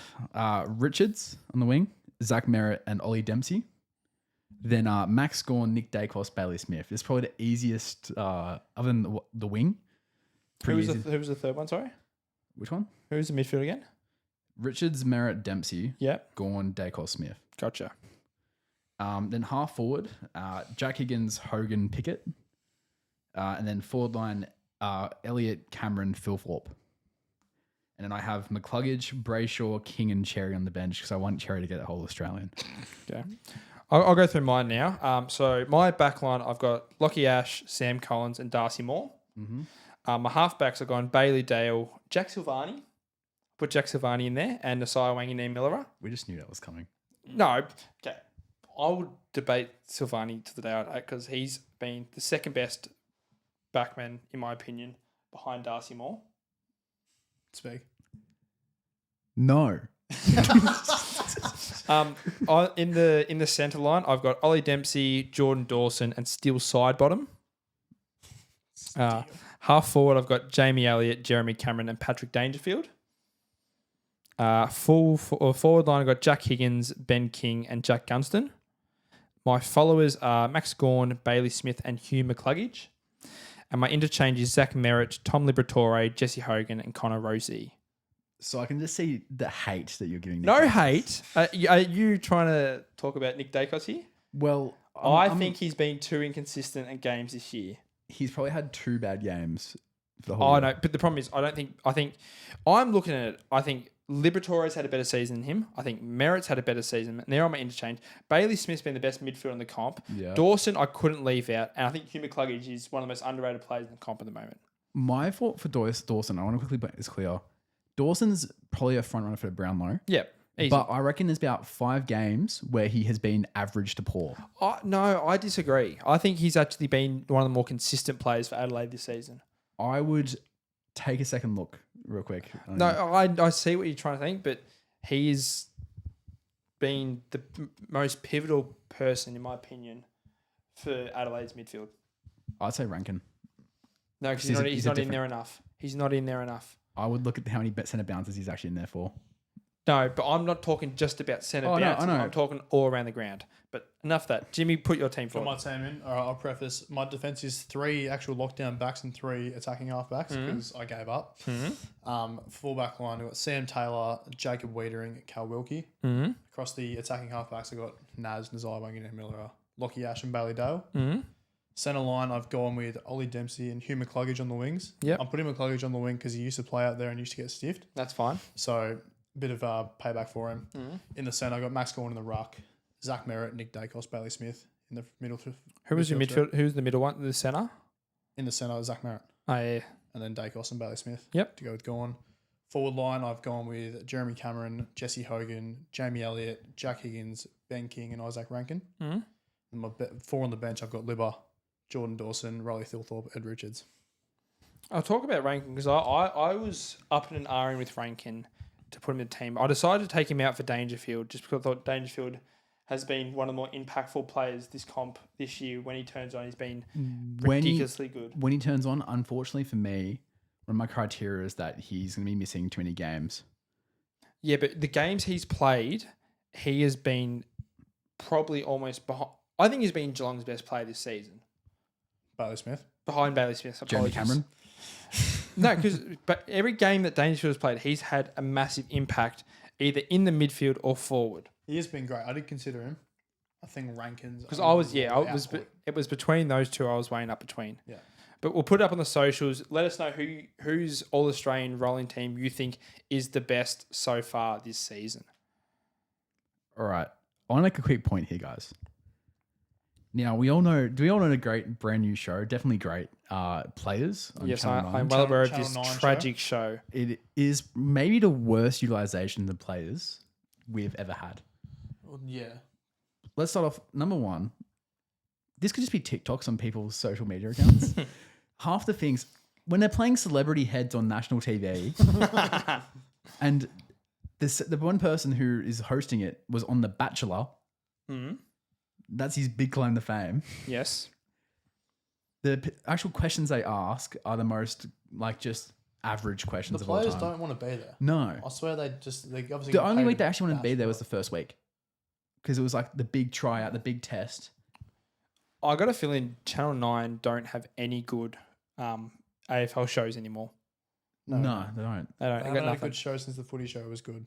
Richards on the wing, Zach Merritt and Ollie Dempsey. Then Max Gawn, Nick Dacos, Bailey Smith. It's probably the easiest, other than the wing. Who was the third one, sorry? Which one? Who was the midfield again? Richards, Merritt, Dempsey. Yep. Gawn, Dacos, Smith. Gotcha. Then half forward, Jack Higgins, Hogan, Pickett. And then forward line, Elliot, Cameron, Phil Thorpe. And then I have McCluggage, Brayshaw, King, and Cherry on the bench because I want Cherry to get a whole Australian. Okay. I'll go through mine now. So my back line, I've got Lockie Ash, Sam Collins, and Darcy Moore. My halfbacks have gone Bailey Dale, Jack Silvani. Put Jack Silvani in there, and Nasiah Wanganeen-Millera. We just knew that was coming. No, okay. I would debate Silvani to the day I die because he's been the second best backman, in my opinion, behind Darcy Moore. Speak. No. In the centre line, I've got Ollie Dempsey, Jordan Dawson, and Steele Sidebottom. Half forward, I've got Jamie Elliott, Jeremy Cameron, and Patrick Dangerfield. Forward line, I've got Jack Higgins, Ben King, and Jack Gunston. My followers are Max Gawn, Bailey Smith, and Hugh McCluggage. And my interchange is Zach Merritt, Tom Liberatore, Jesse Hogan, and Connor Rosie. So I can just see the hate that you're giving. No hate. Are you trying to talk about Nick Dacos here? Well, I think he's been too inconsistent at games this year. He's probably had 2 bad games for the whole year. No, but the problem is I think I'm looking at it. I think Liberatore's had a better season than him. I think Merritt's had a better season. And they're on my interchange. Bailey Smith's been the best midfielder in the comp. Yeah. Dawson, I couldn't leave out. And I think Hugh McCluggage is one of the most underrated players in the comp at the moment. My thought for Dawson, I want to quickly make this clear. Dawson's probably a front runner for the Brownlow. Yep. Easy. But I reckon there's about 5 games where he has been average to poor. No, I disagree. I think he's actually been one of the more consistent players for Adelaide this season. I would take a second look real quick. No, I see what you're trying to think, but he's been the most pivotal person, in my opinion, for Adelaide's midfield. I'd say Rankin. No, because he's not in there enough. He's not in there enough. I would look at how many centre bounces he's actually in there for. No, but I'm not talking just about centre bounces. No, I know. I'm talking all around the ground. But enough of that. Jimmy, put your team Put forward. my team in. All right, I'll preface. My defense is 3 actual lockdown backs and 3 attacking halfbacks because I gave up. Full back line, I've got Sam Taylor, Jacob Wiedering, Cal Wilkie. Across the attacking halfbacks, I've got Naz, Nasiah Wanganeen-Millera, Lockie Ash and Bailey Dale. Centre line, I've gone with Ollie Dempsey and Hugh McCluggage on the wings. Yep. I'm putting McCluggage on the wing because he used to play out there and used to get stiffed. That's fine. So a bit of payback for him. In the centre, I've got Max Gawn in the ruck, Zach Merritt, Nick Dacos, Bailey Smith in the middle. Who was your midfield? Who's the middle one? The centre? In the centre, Zach Merritt. Oh, yeah. And then Dacos and Bailey Smith. Yep. To go with Gawn. Forward line, I've gone with Jeremy Cameron, Jesse Hogan, Jamie Elliott, Jack Higgins, Ben King, and Isaac Rankin. And my 4 on the bench, I've got Libba, Jordan Dawson, Riley Thilthorpe, Ed Richards. I'll talk about Rankin because I was up and ahhing with Rankin to put him in the team. I decided to take him out for Dangerfield just because I thought Dangerfield has been one of the more impactful players this comp this year. When he turns on, he's been ridiculously good. When he turns on, unfortunately for me, one of my criteria is that he's going to be missing too many games. Yeah, but the games he's played, he has been probably almost behind. I think he's been Geelong's best player this season. Bailey Smith. Behind Bailey Smith. Jeremy Apologies. Cameron. No, but every game that Dangerfield has played, he's had a massive impact either in the midfield or forward. He has been great. I did consider him. I think Rankin's... Because it was between those two I was weighing up between. Yeah. But we'll put it up on the socials. Let us know whose All-Australian rolling team you think is the best so far this season. All right. I want to make a quick point here, guys. Now, do we all know the great brand new show? Definitely great players. On Yes, Channel 9. I'm well aware of Channel this 9 tragic show. It is maybe the worst utilization of the players we've ever had. Well, yeah. Let's start off. Number 1, this could just be TikToks on people's social media accounts. Half the things, when they're playing celebrity heads on national TV, and the one person who is hosting it was on The Bachelor. Mm. That's his big claim to fame. Yes. The actual questions they ask are the most just average questions The of all players time. don't want to be there. No. I swear they obviously. The get only paid week they to actually wanted to be bash there for was it. the first week. Because it was like the big tryout, the big test. I got a feeling Channel 9 don't have any good AFL shows anymore. No, they don't. They don't. They They haven't got had a nothing. good show since the footy show was good.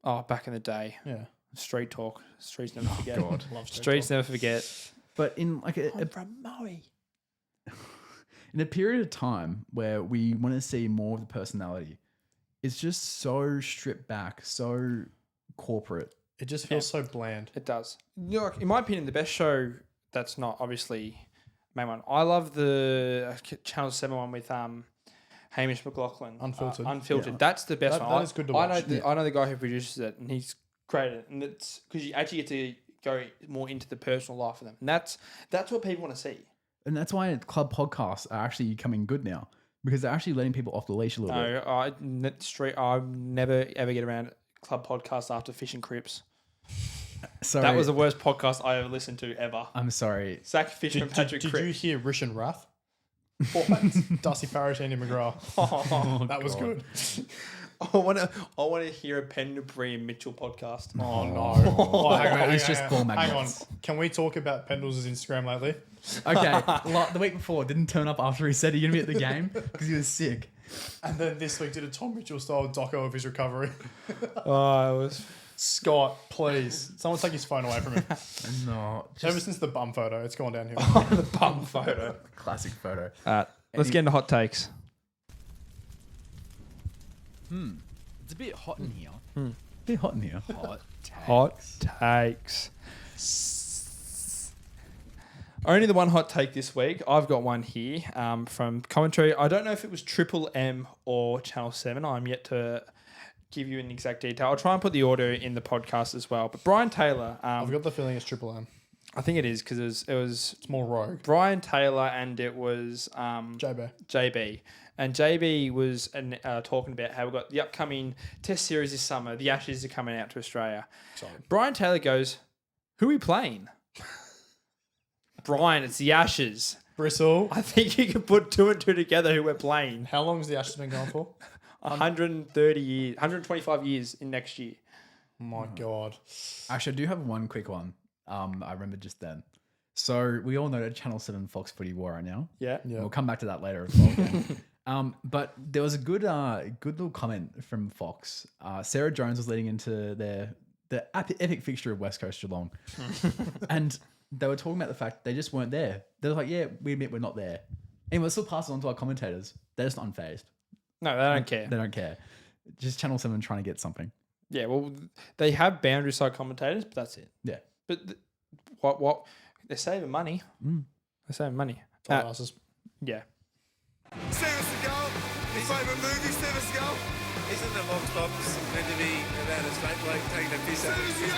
Oh, back in the day. Yeah. Street talk. Streets never forget. God. Love Street Streets Talk. never forget. But in like From Maui. in a period of time where we want to see more of the personality, it's just so stripped back, so corporate. It just feels so bland. It does. You know, like, in my opinion, the best show that's not obviously main one. I love the Channel 7 one with Hamish McLaughlin. Unfiltered. Unfiltered. Yeah. That's the best That one. is good to I watch. know I know the guy who produces it, and he's created it. And it's because you actually get to go more into the personal life of them. And that's what people want to see. And that's why club podcasts are actually coming good now. Because they're actually letting people off the leash a little bit. No, I never ever get around club podcast after Fish and Crips. So That was the worst podcast I ever listened to ever. I'm sorry. Zach Fisher and Patrick Did Cripps. you hear Rish and Wrath? Dusty Parrish, Andy McGrath. That was good. I want to hear a Pendlebury and Mitchell podcast. Oh no! Oh, hang on, It's just ball hang on. magnets. Can we talk about Pendles' Instagram lately? Okay. The week before, didn't turn up after he said he going to be at the game because he was sick. And then this week did a Tom Mitchell style doco of his recovery. Oh, it was. Scott, please, someone take his phone away from him. No. Ever since the bum photo, it's gone downhill. The bum photo. Classic photo. Let's get into hot takes. It's a bit hot in here. A bit hot in here. Hot takes. Only the one hot take this week. I've got one here from commentary. I don't know if it was Triple M or Channel 7. I'm yet to give you an exact detail. I'll try and put the order in the podcast as well. But Brian Taylor, I've got the feeling it's Triple M. I think it is because it was It's more rogue. Brian Taylor and it was JB. And JB was talking about how we've got the upcoming test series this summer. The Ashes are coming out to Australia. Solid. Brian Taylor goes, "Who are we playing?" Brian, it's the Ashes. Bristle. I think you can put two and two together who we're playing. How long has the Ashes been going for? 130 years, 125 years in next year. Oh my God. Actually, I do have one quick one. I remember just then. So we all know that Channel 7 Fox Footy War right now. Yeah. Yeah. We'll come back to that later as well. again. But there was a good little comment from Fox. Sarah Jones was leading into the epic fixture of West Coast Geelong. And they were talking about the fact they just weren't there. They were like, yeah, we admit we're not there. And we'll still pass it on to our commentators. They're just unfazed. No, they don't care. They don't care. Just Channel 7 trying to get something. Yeah, well, they have boundary side commentators, but that's it. Yeah. But what they're saving money. They're saving money. Asses. Yeah. Steven Seagal, his favourite movie, Steven Seagal. Isn't the Vox Pops meant to be about a straight bloke taking a piss out of his fist?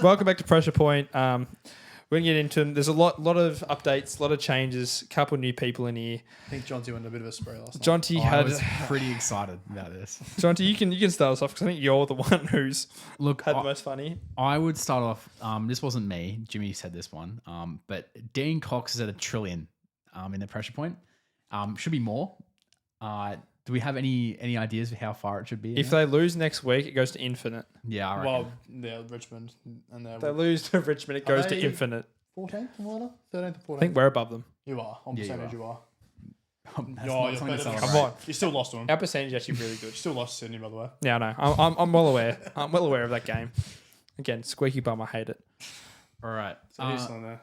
Welcome back to Pressure Point. We're gonna get into them. There's a lot of updates, a lot of changes, a couple new people in here. I think Jonty went a bit of a spray last night. Jonty I had was pretty excited about this. Jonty. You can start us off because I think you're the one who's had the most funny. I would start off. This wasn't me. Jimmy said this one. But Dean Cox is at 1 trillion. In the Pressure Point. Should be more. Do we have any ideas of how far it should be? If they lose next week, it goes to infinite. Yeah, I reckon. Well, yeah, Richmond. And If they lose to Richmond, it goes to they- infinite. 14th or 13th or 14th? I think we're above them. You are. On Yeah, you percentage, are. you are. That's You're not better something to than celebrate. Come on. You still lost to him. Our percentage is actually really good. You still lost to Sydney, by the way. Yeah, I know. I'm well aware. I'm well aware of that game. Again, squeaky bum. I hate it. All right. So who's still in there?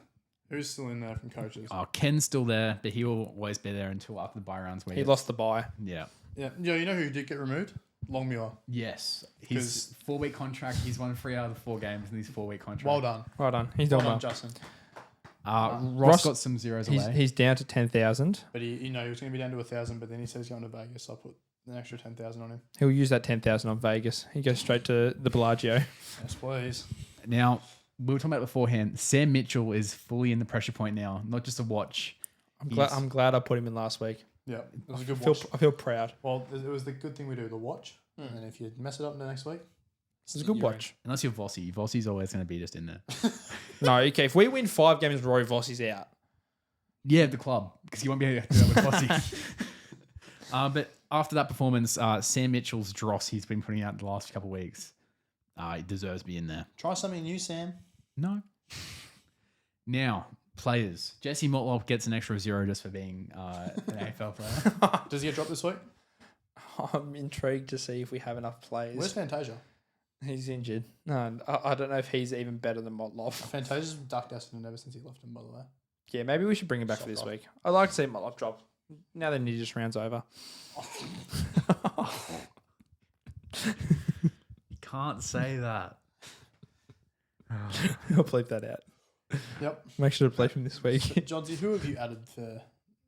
Who's still in there from coaches? Ken's still there, but he will always be there until after the bye rounds. Where He lost the bye. Yeah. Yeah, you know who did get removed? Longmuir. Yes. His 4-week contract. He's won 3 out of the 4 games in his 4-week contract. Well done. Well done. He's Well doing done, well. Justin. Ross got some zeros away. He's down to 10,000. But he was going to be down to 1,000, but then he says he's going to Vegas, so I put an extra 10,000 on him. He'll use that 10,000 on Vegas. He goes straight to the Bellagio. Yes, please. Now, we were talking about it beforehand. Sam Mitchell is fully in the pressure point now, not just a watch. I'm glad I put him in last week. Yeah, it was a good I watch. feel proud. Well, it was the good thing we do, the watch. And then if you mess it up the next week, It's a good watch. Unless you're Vossi. Vossi's always going to be just in there. No, okay. If we win 5 games, Roy Vossi's out. Yeah, the club, because you won't be able to do that with Vossi. But after that performance, Sam Mitchell's dross he's been putting out the last couple of weeks, he deserves to be in there. try something new, Sam. No. Now, players. Jesse Motlop gets an extra 0 just for being an AFL player. Does he get dropped this week? I'm intrigued to see if we have enough players. Where's Fantasia? He's injured. No, I don't know if he's even better than Motlop. Fantasia's ducked Essendon ever since he left him, by the way. Yeah, maybe we should bring him back for this week. I'd like to see Motlop drop. Now that he just rounds over. You can't say that. I'll bleep that out. Yep. Make sure to play from this week. Johnsy, who have you added for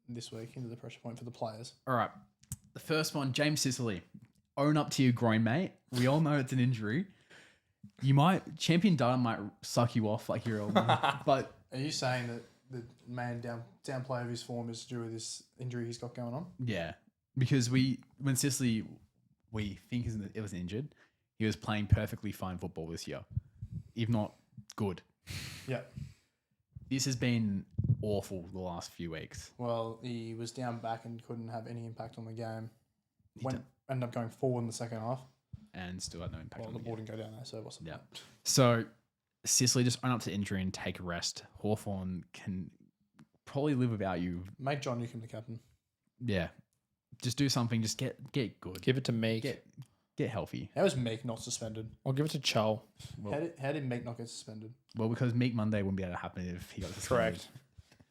this week into the pressure point for the players? All right. The first one, James Sicily. Own up to your groin, mate. We all know it's an injury. Champion data might suck you off like you're old, but Are you saying that the man downplay of his form is due to this injury he's got going on? yeah, because when Sicily, we think it was injured, he was playing perfectly fine football this year, if not good. Yeah. This has been awful the last few weeks. Well, he was down back and couldn't have any impact on the game. Ended up going forward in the second half. And still had no impact Well, on the the ball game. didn't go down there, so what's the Yeah. point? So Sicily just own up to injury and take a rest. Hawthorn can probably live without you. Make John Newcombe the captain. Yeah. Just do something. Just get good. Give it to Meek. Get healthy. How was Meek not suspended? I'll give it to Chol. How did Meek not get suspended? Well, because Meek Monday wouldn't be able to happen if he got suspended. Correct.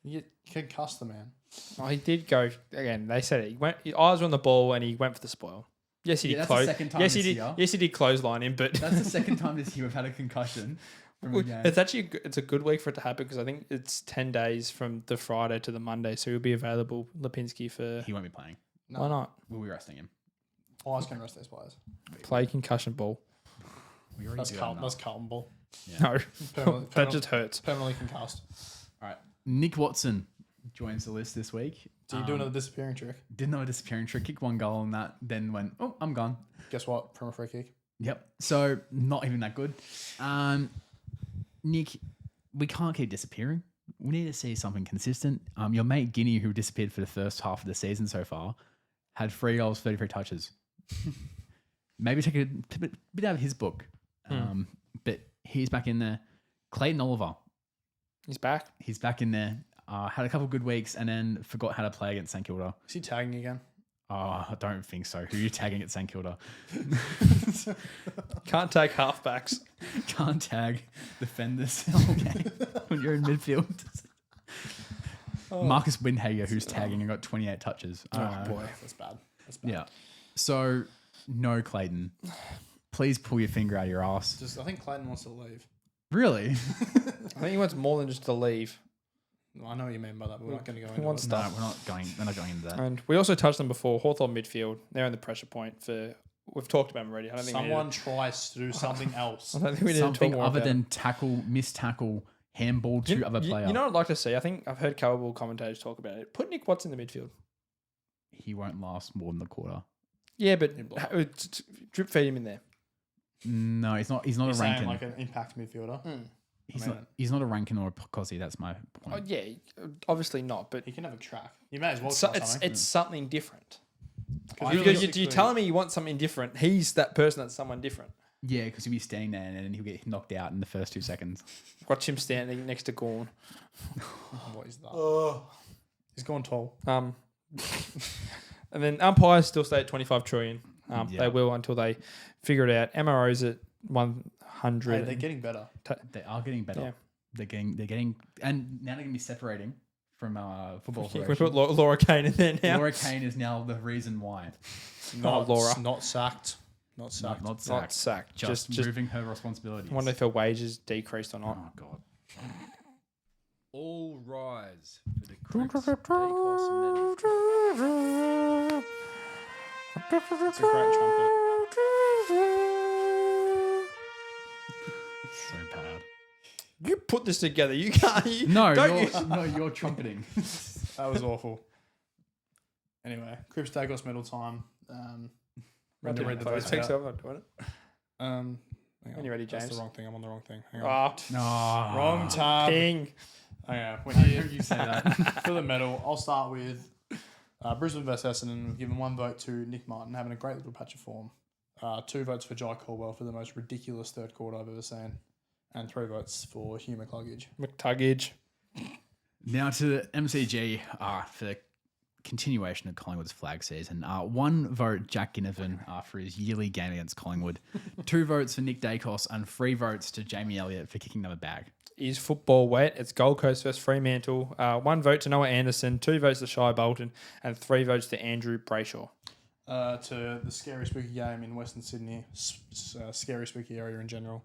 You concussed the man. Oh, he did go again. They said it. His eyes were on the ball and he went for the spoil. Yes, he did that's the close. second time Yes, he this did. year. Yes, he did clothesline him, but That's the second time this year we've had a concussion from a game. it's actually it's a good week for it to happen because I think it's 10 days from the Friday to the Monday, so he'll be available. Lipinski for He won't be playing. why not We'll be resting him. Oh, I was going to rest those players. play concussion ball? We already That's do Carlton. that That's Carlton ball. No, Permanently- that just hurts. Permanently concussed. All right. Nick Watson joins the list this week. Do you do another disappearing trick? Didn't know a disappearing trick. Kicked one goal on that. Then went, oh, I'm gone. Guess what? From a free kick. Yep. So not even that good. Nick, we can't keep disappearing. We need to see something consistent. Your mate Guinea, who disappeared for the first half of the season so far, had 3 goals, 33 touches. Maybe take a bit out of his book. But he's back in there. Clayton Oliver, He's back. he's back in there. Had a couple good weeks and then forgot how to play against St Kilda. Is he tagging again? Oh, I don't think so. Who are you tagging at St Kilda? Can't take halfbacks. Can't tag defenders all game when you're in midfield. Marcus Windhager, who's tagging and got 28 touches. Oh, boy. That's bad. That's bad. Yeah. So, no, Clayton. Please pull your finger out of your ass. I think Clayton wants to leave. Really? I think he wants more than just to leave. Well, I know what you mean by that, but we're not going to go He into wants it. No, stuff. we're not going into that. And we also touched them before. Hawthorn midfield. They're in the pressure point for. We've talked about them already. I don't think Someone tries to do something else. I don't think we need to Something talk more other about than tackle, miss tackle, handball to other player. You know what I'd like to see? I think I've heard Cowboy commentators talk about it. Put Nick Watts in the midfield. He won't last more than the quarter. Yeah, but drip feed him in there. No, he's not. He's not You're a saying Rankin. like an impact midfielder. He's not a Rankin or a Pocosi. That's my point. Oh, yeah, obviously not. But He can have a track. You may as well so try something. it's something different. I You're realistically- telling me you want something different. He's that person that's someone different. Yeah, because he'll be standing there and then he'll get knocked out in the first 2 seconds. Watch him standing next to Gorn. What is that? He's gone tall. And then umpires still stay at 25 trillion. Yeah. They will until they figure it out. MRO's at 100. Hey, they're getting better. They are getting better. Yeah. They're getting, and now they're going to be separating from football. We Federation. put Laura Kane in there now. Laura Kane is now the reason why. Not Laura. Not sacked. Not sacked. Not sacked. Not sacked. Just moving her responsibilities. I wonder if her wages decreased or not. Oh God. All rise for the correct Dacos medal. It's a great trumpet. So bad. You put this together. You can't. You're trumpeting. That was awful. Anyway, Cripps Dacos medal time. Read the votes Takes out. over doing it. Hang on. When you ready, James? That's the wrong thing. I'm on the wrong thing. Hang on. Oh, Wrong tab. ping. Okay, we're here. You say that. For the medal, I'll start with Brisbane vs Essendon. We've given 1 vote to Nick Martin, having a great little patch of form. 2 votes for Jai Caldwell for the most ridiculous third quarter I've ever seen. And 3 votes for Hugh McTuggage. Now to the MCG for the continuation of Collingwood's flag season. 1 vote, Jack Ginnivan, for his yearly game against Collingwood. 2 votes for Nick Dacos and 3 votes to Jamie Elliott for kicking them a bag. Is football wet? It's Gold Coast versus Fremantle. 1 vote to Noah Anderson, 2 votes to Shai Bolton, and 3 votes to Andrew Brayshaw. To the scary spooky game in Western Sydney, scary spooky area in general.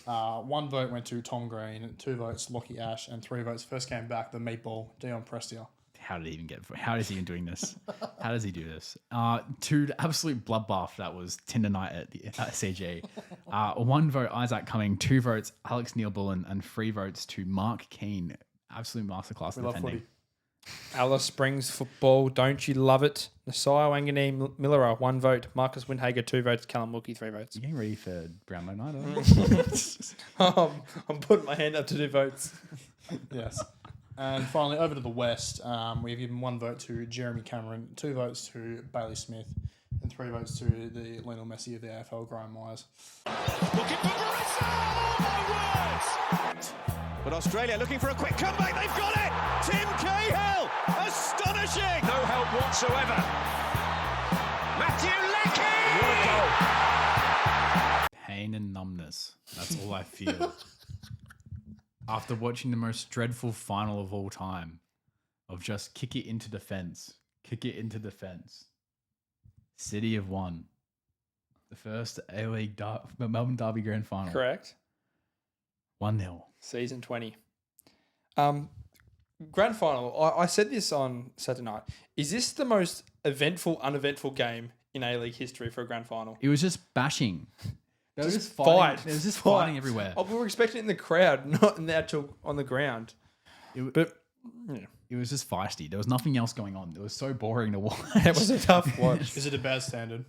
1 vote went to Tom Green, 2 votes Lockie Ash, and 3 votes first came back the meatball Dion Prestia. How did he even get? How is he even doing this? How does he do this? To the absolute bloodbath that was Tinder night at the CG. 1 vote Isaac Cumming, 2 votes Alex Neil-Bullen, and 3 votes to Mark Keane. Absolute masterclass We in love defending. footy. Alice Springs football, don't you love it? Nasai Wangani Millera, 1 vote. Marcus Windhager, 2 votes. Callum Wilkie, 3 votes. You getting ready for Brownlow night? I'm putting my hand up to 2 votes. Yes. And finally, over to the West, we've given 1 vote to Jeremy Cameron, 2 votes to Bailey Smith, and 3 votes to the Lionel Messi of the AFL, Graham Myers. Looking for Marissa! Oh, my words! But Australia looking for a quick comeback. They've got it! Tim Cahill! Astonishing! No help whatsoever. Matthew Leckie! What a goal. Pain and numbness. That's all I feel. After watching the most dreadful final of all time, of just kick it into defence. Kick it into defence. City have won. The first A-League Melbourne Derby Grand Final. Correct. 1-0. Season 20. Grand final. I said this on Saturday night. Is this the most eventful, uneventful game in A-League history for a grand final? It was just bashing. They were Just just fighting. fight. There was just Fight. fighting everywhere. Oh, we were expecting it in the crowd, not in the actual on the ground. But yeah, It was just feisty. There was nothing else going on. It was so boring to watch. it was a tough watch. Is it a bad standard?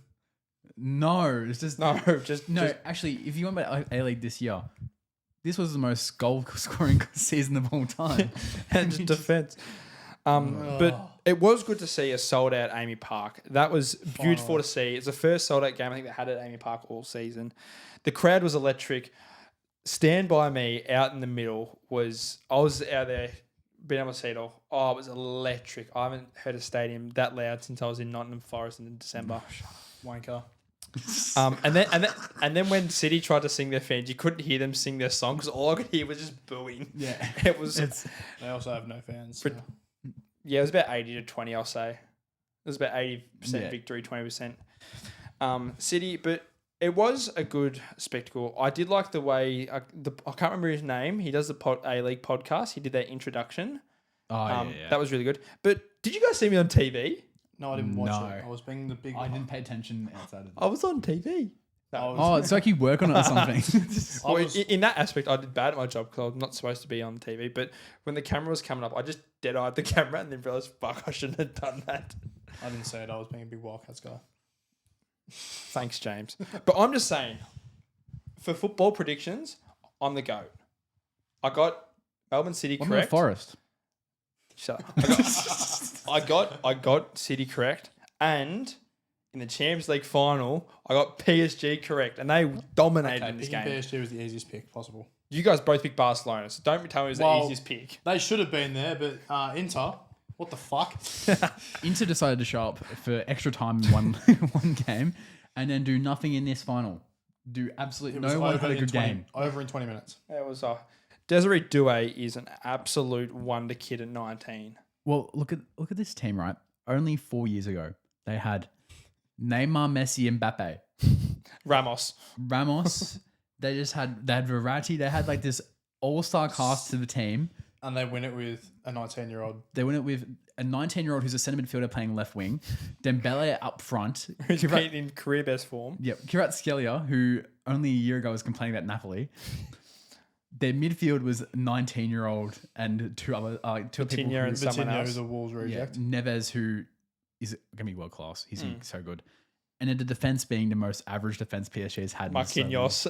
No, it's just just Actually, if you went by A-League this year, this was the most goal scoring season of all time. and defense. But it was good to see a sold out Amy Park. That was beautiful to see. It's the first sold out game I think they had at Amy Park all season. The crowd was electric. Stand by me out in the middle I was out there being able to see it all. Oh, it was electric. I haven't heard a stadium that loud since I was in Nottingham Forest in December. Wanker. And then when City tried to sing their fans, you couldn't hear them sing their song because all I could hear was just booing. Yeah. It was. They also have no fans. But- Yeah, it was about 80 to 20, I'll say. It was about 80% Yeah. victory, 20% City, but it was a good spectacle. I did like the way, I can't remember his name. He does the A-League podcast. He did that introduction. Oh, yeah. That was really good. But did you guys see me on TV? No, I didn't watch No. it. I was being the big. I didn't pay attention outside of I was on TV. Oh, it's like you work on it or something. Well, in that aspect, I did bad at my job because I'm not supposed to be on TV. But when the camera was coming up, I just dead-eyed the camera and then realised, fuck, I shouldn't have done that. I didn't say it. I was being a big Wildcats guy. Thanks, James. But I'm just saying, for football predictions, I'm the GOAT. I got Melbourne City What about correct. Forest? Shut up. I got City correct. And in the Champions League final, I got PSG correct. And they dominated in this Picking game. PSG was the easiest pick possible. You guys both picked Barcelona, so don't tell me it was the easiest pick. They should have been there, but Inter, what the fuck? Inter decided to show up for extra time in one game and then do nothing in this final. Do absolutely no one had a good game. Over in 20 minutes. It was Desiree Douay is an absolute wonder kid at 19. Well, look at this team, right? Only 4 years ago, they had Neymar, Messi, and Mbappe. Ramos. They had variety. They had like this all-star cast to the team. And they win it with a 19-year-old. They win it with a 19-year-old who's a centre midfielder playing left wing. Dembele up front. Who's been in career best form. Yep. Kvaratskhelia, who only a year ago was complaining about Napoli. their midfield was 19-year-old and two people Vitinha and someone Vitinha else. is a Wolves reject. Neves, who is going to be world class. He's so good. And then the defense being the most average defense PSG has had. Marquinhos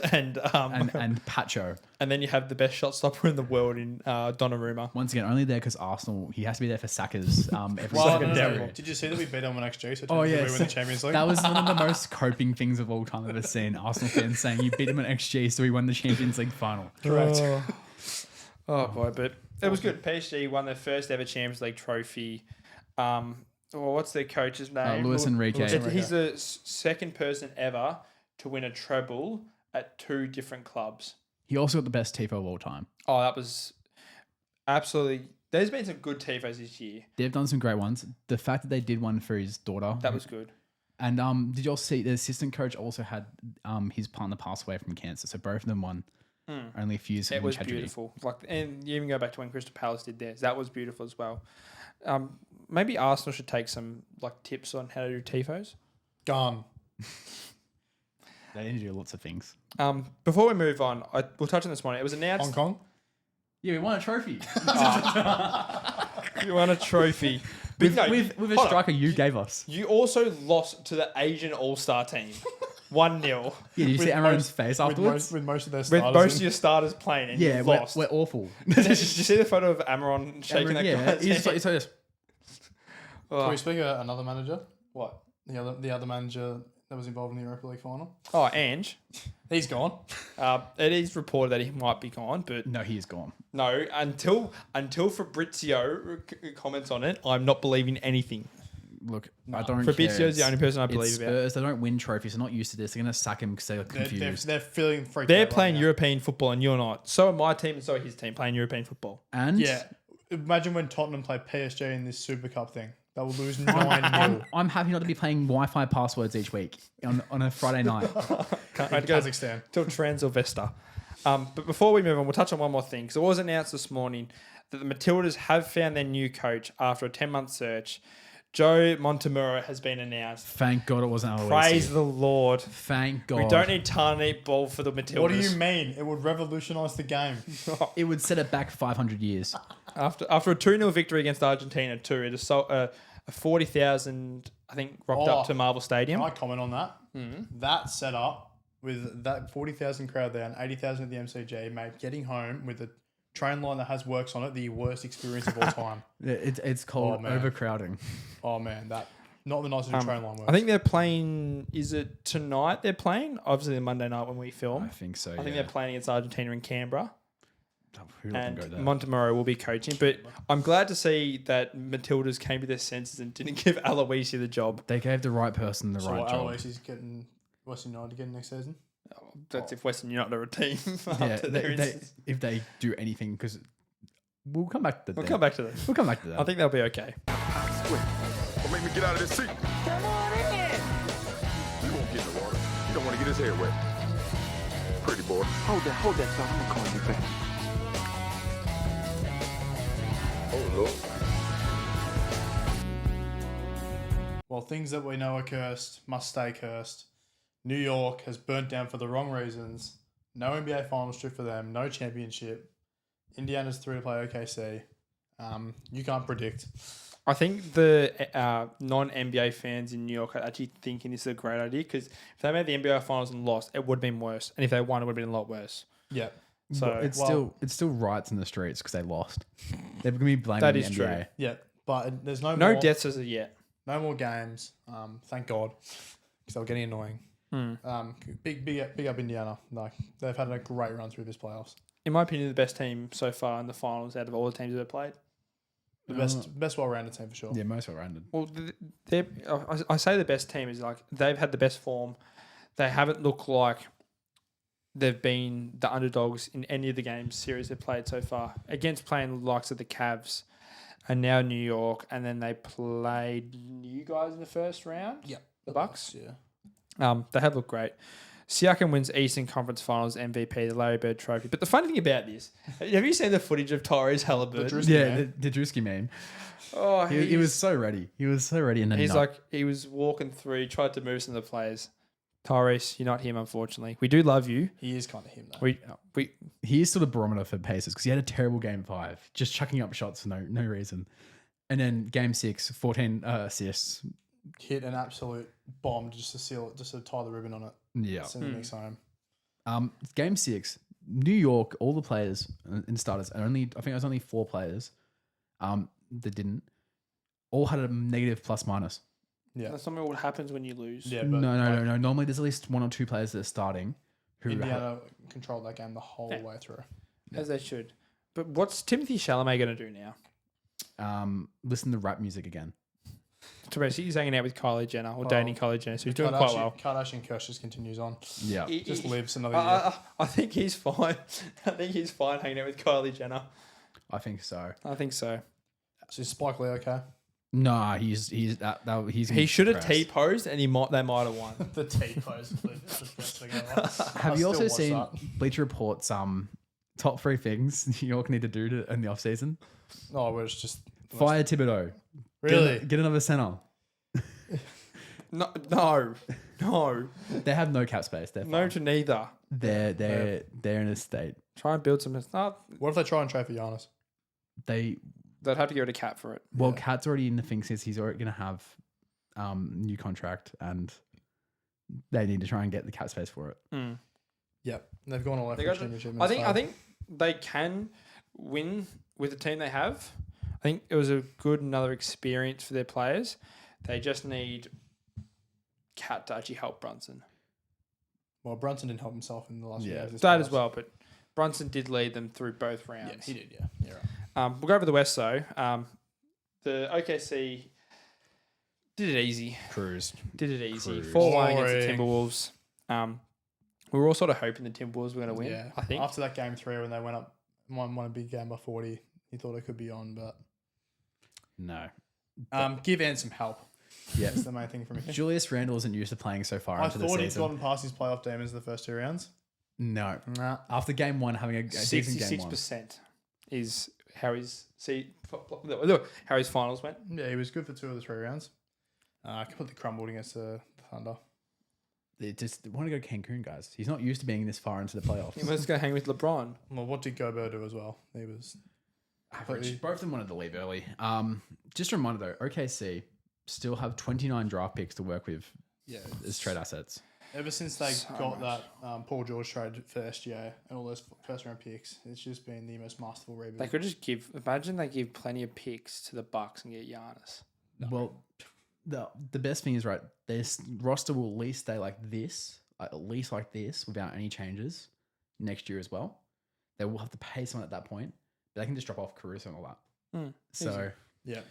and Pacho. And then you have the best shot stopper in the world in Donnarumma. Once again, only there because Arsenal. He has to be there for Saka's every Well, second. did you see that we beat them on XG? So Oh yeah, we win the Champions League. that was one of the most coping things of all time I've ever seen. Arsenal fans saying you beat them on XG, so we won the Champions League final. Correct. Oh boy, but it was good. PSG won their first ever Champions League trophy. What's their coach's name? Luis Enrique. He's the second person ever to win a treble at 2 different clubs. He also got the best tifo of all time. Oh, that was absolutely. There's been some good tifos this year. They've done some great ones. The fact that they did one for his daughter. That was good. And did you all see the assistant coach also had his partner pass away from cancer? So both of them won only a few years. It was beautiful. And you even go back to when Crystal Palace did theirs. That was beautiful as well. Maybe Arsenal should take some tips on how to do tifos. Gone. They need to do lots of things. Before we move on, we'll touch on this morning. It was announced. Hong Kong? Yeah, we won a trophy. You won a trophy. with a striker you gave us. You also lost to the Asian All-Star team. 1-0. Yeah, did you see Amaron's face afterwards? With most of their With starters. most of your starters playing and you lost. We're awful. Did you see the photo of Amaron shaking that yeah, guy's he's hand? like this. Can we speak of another manager? What? The other manager that was involved in the Europa League final? Oh, Ange. He's gone. It is reported that he might be gone, but No, he is gone. no, until Fabrizio comments on it, I'm not believing anything. Look, I don't Fabrizio's care. the only person I It's believe about. Spurs, they don't win trophies. They're not used to this. They're going to sack him because they're confused. They're feeling freaked They're out playing right now. European football and you're not. So are my team and so are his team playing European football. And Yeah. Imagine when Tottenham play PSG in this Super Cup thing. They will lose 9-0. I'm happy not to be playing Wi-Fi passwords each week on a Friday night. Can't wait to go Kazakhstan. till Transilvesta. But before we move on, we'll touch on one more thing. So it was announced this morning that the Matildas have found their new coach after a 10-month search. Joe Montemurro has been announced. Thank God it wasn't Aloisi. Praise the Lord. Thank God. We don't need Tarnate ball for the Matildas. What do you mean? It would revolutionise the game. It would set it back 500 years. After a 2-0 victory against Argentina too, it assault, a 40,000, I think, rocked up to Marvel Stadium. Can I comment on that? That setup with that 40,000 crowd there and 80,000 at the MCG made getting home with a train line that has works on it the worst experience of all time. It's called overcrowding. Oh man, that not the nicest train line works. I think they're playing. Is it tonight? They're playing. Obviously, the Monday night when we film. I think so. I think they're playing against Argentina in Canberra. Who And go there? Montemurro will be coaching. But I'm glad to see that Matildas came to their senses and didn't give Aloisi the job. They gave the right person the so right job. Aloisi's getting Western United again next season. That's if Western United are a team. Yeah, after their if they do anything, because we'll come back to that. We'll come back to that. We'll come back to that. I think they'll be okay. Don't make me get out of this seat. Come on in. He won't get in the water. He don't want to get his hair wet. Pretty boy. Hold that thought. I'm gonna call you back. Oh, Lord. Well, things that we know are cursed must stay cursed. New York has burnt down for the wrong reasons. No NBA Finals trip for them. No championship. Indiana's through to play OKC. You can't predict. I think the non-NBA fans in New York are actually thinking this is a great idea because if they made the NBA Finals and lost, it would have been worse. And if they won, it would have been a lot worse. Yeah. So it's still riots in the streets because they lost. They're going to be blaming That the is NBA. true. Yeah. But there's no no more, deaths as of yet. no more games. Thank God. Because they were getting annoying. Big up Indiana. Like they've had a great run through this playoffs. In my opinion, the best team so far in the finals out of all the teams that have played. The best well-rounded team for sure. Yeah, most well-rounded. Well, I say the best team is like they've had the best form. They haven't looked like they've been the underdogs in any of the games series they've played so far against playing the likes of the Cavs and now New York, and then they played you guys in the first round. Yep. The Bucks. Yeah. They have looked great. Siakam wins Eastern Conference Finals MVP, the Larry Bird Trophy. But the funny thing about this, have you seen the footage of Tyrese Halliburton? The Drewski man. Oh, He was so ready. He was so ready. And then he's like, he was walking through, he tried to move some of the players. Tyrese, you're not him, unfortunately. We do love you. He is kind of him, though. We He is sort of barometer for Pacers because he had a terrible game 5, just chucking up shots for no reason. And then game 6, 14 assists. Hit an absolute bomb just to seal it, just to tie the ribbon on it. Yeah. Send the Knicks home. Game 6, New York, all the players and starters, and I think it was only 4 players that didn't, all had a negative plus minus. Yeah. That's not what happens when you lose. Yeah, but No. Normally there's at least 1 or 2 players that are starting who Indiana controlled that game the whole way through. As they should. But what's Timothy Chalamet going to do now? listen to rap music again. He's hanging out with Kylie Jenner or dating Kylie Jenner, so he's doing quite well. Kardashian curse just continues on. Yeah. Just lives another year. I think he's fine. I think he's fine hanging out with Kylie Jenner. I think so. I think so. So is Spike Lee okay? Nah, he's He should have T-posed and they might have won. The T-pose is the best thing ever. Have you also watch seen that. Bleacher Report's top 3 things New York need to do in the off season? No, where it's just Fire Thibodeau. Really? Get another center. No. They have no cap space. They're No fine. to neither. They're in a state. Try and build some. What if they try and trade for Giannis? They'd have to get rid of Cat for it. Well, Cat's already in the thing since he's already going to have new contract, and they need to try and get the cap space for it. Yep, they've gone all out. I think they can win with the team they have. I think it was another experience for their players. They just need Cat to actually help Brunson. Well, Brunson didn't help himself in the last few games. That as well, but Brunson did lead them through both rounds. Yeah, he did. Yeah, right. We'll go over the West though. The OKC did it easy. Did it easy. 4-1 against the Timberwolves. We were all sort of hoping the Timberwolves were going to win. Yeah, I think after that game 3 when they went up, won a big game by 40, he thought it could be on, but no. Give Ant some help. Yeah, that's the main thing for me. Julius Randle isn't used to playing so far into the season. I thought he'd gotten past his playoff demons the first 2 rounds. No. Nah. After game 1, having a decent game 66% is how his how his finals went. Yeah, he was good for 2 of the 3 rounds. Completely crumbled against the Thunder. They just want to go Cancun, guys. He's not used to being this far into the playoffs. He must go hang with LeBron. Well, what did Gobert do as well? He was average. Both of them wanted to leave early. Just a reminder though, OKC still have 29 draft picks to work with as trade assets. Ever since they got that Paul George trade for SGA and all those first round picks, it's just been the most masterful rebuild. They could just imagine they give plenty of picks to the Bucks and get Giannis. No. Well, the best thing is, right, this roster will at least stay like this, without any changes next year as well. They will have to pay someone at that point, but they can just drop off Caruso and all that. So yeah,